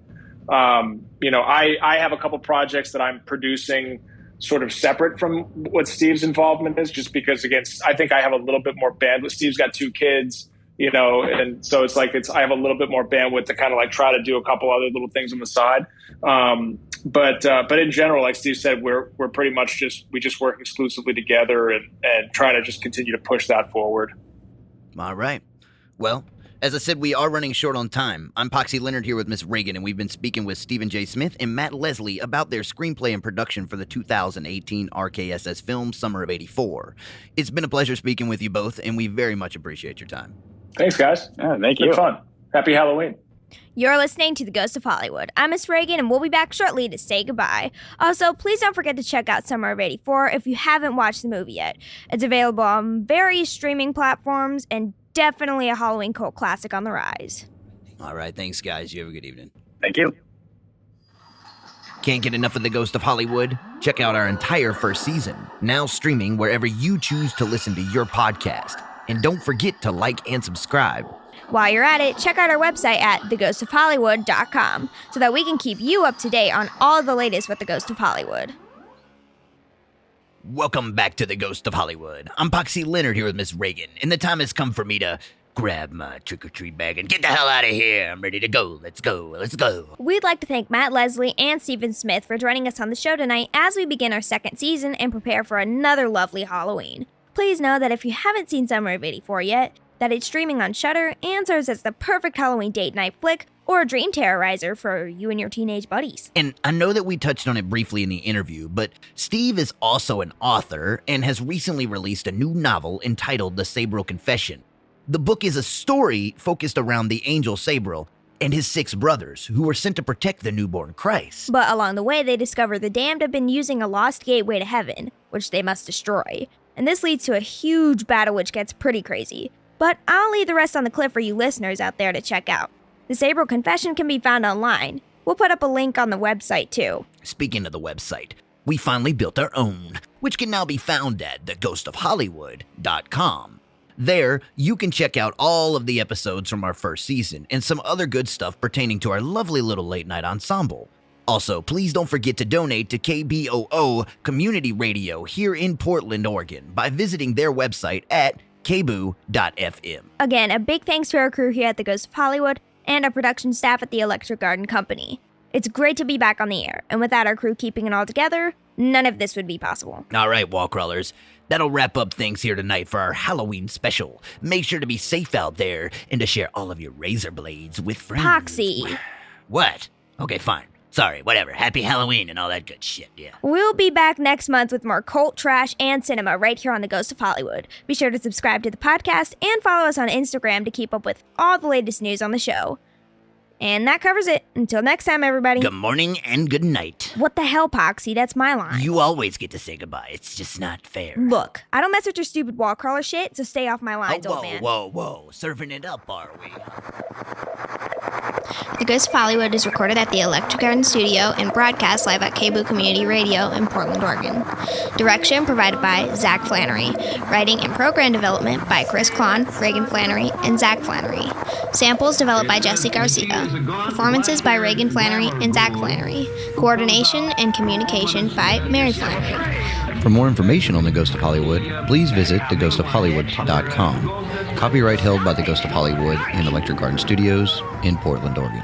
I have a couple projects that I'm producing sort of separate from what Steve's involvement is, just because, again, I think I have a little bit more bandwidth. Steve's got 2 kids, and so I have a little bit more bandwidth to kind of try to do a couple other little things on the side. But in general, like Steve said, we're pretty much we just work exclusively together and try to just continue to push that forward. All right. Well, as I said, we are running short on time. I'm Poxy Leonard here with Miss Ragan, and we've been speaking with Stephen J. Smith and Matt Leslie about their screenplay and production for the 2018 RHSS film, Summer of '84. It's been a pleasure speaking with you both, and we very much appreciate your time. Thanks, guys. Yeah, thank you. Good fun. Happy Halloween. You're listening to The Ghost of Hollywood. I'm Miss Ragan, and we'll be back shortly to say goodbye. Also, please don't forget to check out Summer of '84 if you haven't watched the movie yet. It's available on various streaming platforms and definitely a Halloween cult classic on the rise. All right, thanks, guys. You have a good evening. Thank you. Can't get enough of The Ghost of Hollywood? Check out our entire first season, now streaming wherever you choose to listen to your podcast. And don't forget to like and subscribe. While you're at it, check out our website at theghostofhollywood.com so that we can keep you up to date on all the latest with The Ghost of Hollywood. Welcome back to The Ghost of Hollywood. I'm Poxy Leonard here with Miss Ragan, and the time has come for me to grab my trick-or-treat bag and get the hell out of here. I'm ready to go. Let's go. Let's go. We'd like to thank Matt Leslie and Stephen Smith for joining us on the show tonight as we begin our second season and prepare for another lovely Halloween. Please know that if you haven't seen Summer of '84 yet, that it's streaming on Shudder and serves as the perfect Halloween date night flick or a dream terrorizer for you and your teenage buddies. And I know that we touched on it briefly in the interview, but Steve is also an author and has recently released a new novel entitled The Sawreal Confession. The book is a story focused around the angel Sawreal and his 6 brothers who were sent to protect the newborn Christ. But along the way, they discover the damned have been using a lost gateway to heaven, which they must destroy. And this leads to a huge battle which gets pretty crazy. But I'll leave the rest on the cliff for you listeners out there to check out. The Sawreal Confession can be found online. We'll put up a link on the website too. Speaking of the website, we finally built our own, which can now be found at theghostofhollywood.com. There, you can check out all of the episodes from our first season and some other good stuff pertaining to our lovely little late night ensemble. Also, please don't forget to donate to KBOO Community Radio here in Portland, Oregon by visiting their website at kboo.fm. Again, a big thanks to our crew here at The Ghost of Hollywood and our production staff at the Electric Garden Company. It's great to be back on the air, and without our crew keeping it all together, none of this would be possible. All right, wall crawlers. That'll wrap up things here tonight for our Halloween special. Make sure to be safe out there and to share all of your razor blades with friends. Poxy. What? Okay, fine. Sorry, whatever. Happy Halloween and all that good shit, yeah. We'll be back next month with more cult, trash, and cinema right here on The Ghost of Hollywood. Be sure to subscribe to the podcast and follow us on Instagram to keep up with all the latest news on the show. And that covers it. Until next time, everybody. Good morning and good night. What the hell, Poxy? That's my line. You always get to say goodbye. It's just not fair. Look, I don't mess with your stupid wall crawler shit, so stay off my lines, old man. Whoa. Serving it up, are we? The Ghost of Hollywood is recorded at the Electric Garden Studio and broadcast live at KBOO Community Radio in Portland, Oregon. Direction provided by Zach Flannery. Writing and program development by Chris Klon, Reagan Flannery, and Zach Flannery. Samples developed by Jesse Garcia. Performances by Reagan Flannery and Zach Flannery. Coordination and communication by Mary Flannery. For more information on The Ghost of Hollywood, please visit theghostofhollywood.com. Copyright held by The Ghost of Hollywood and Electric Garden Studios in Portland, Oregon.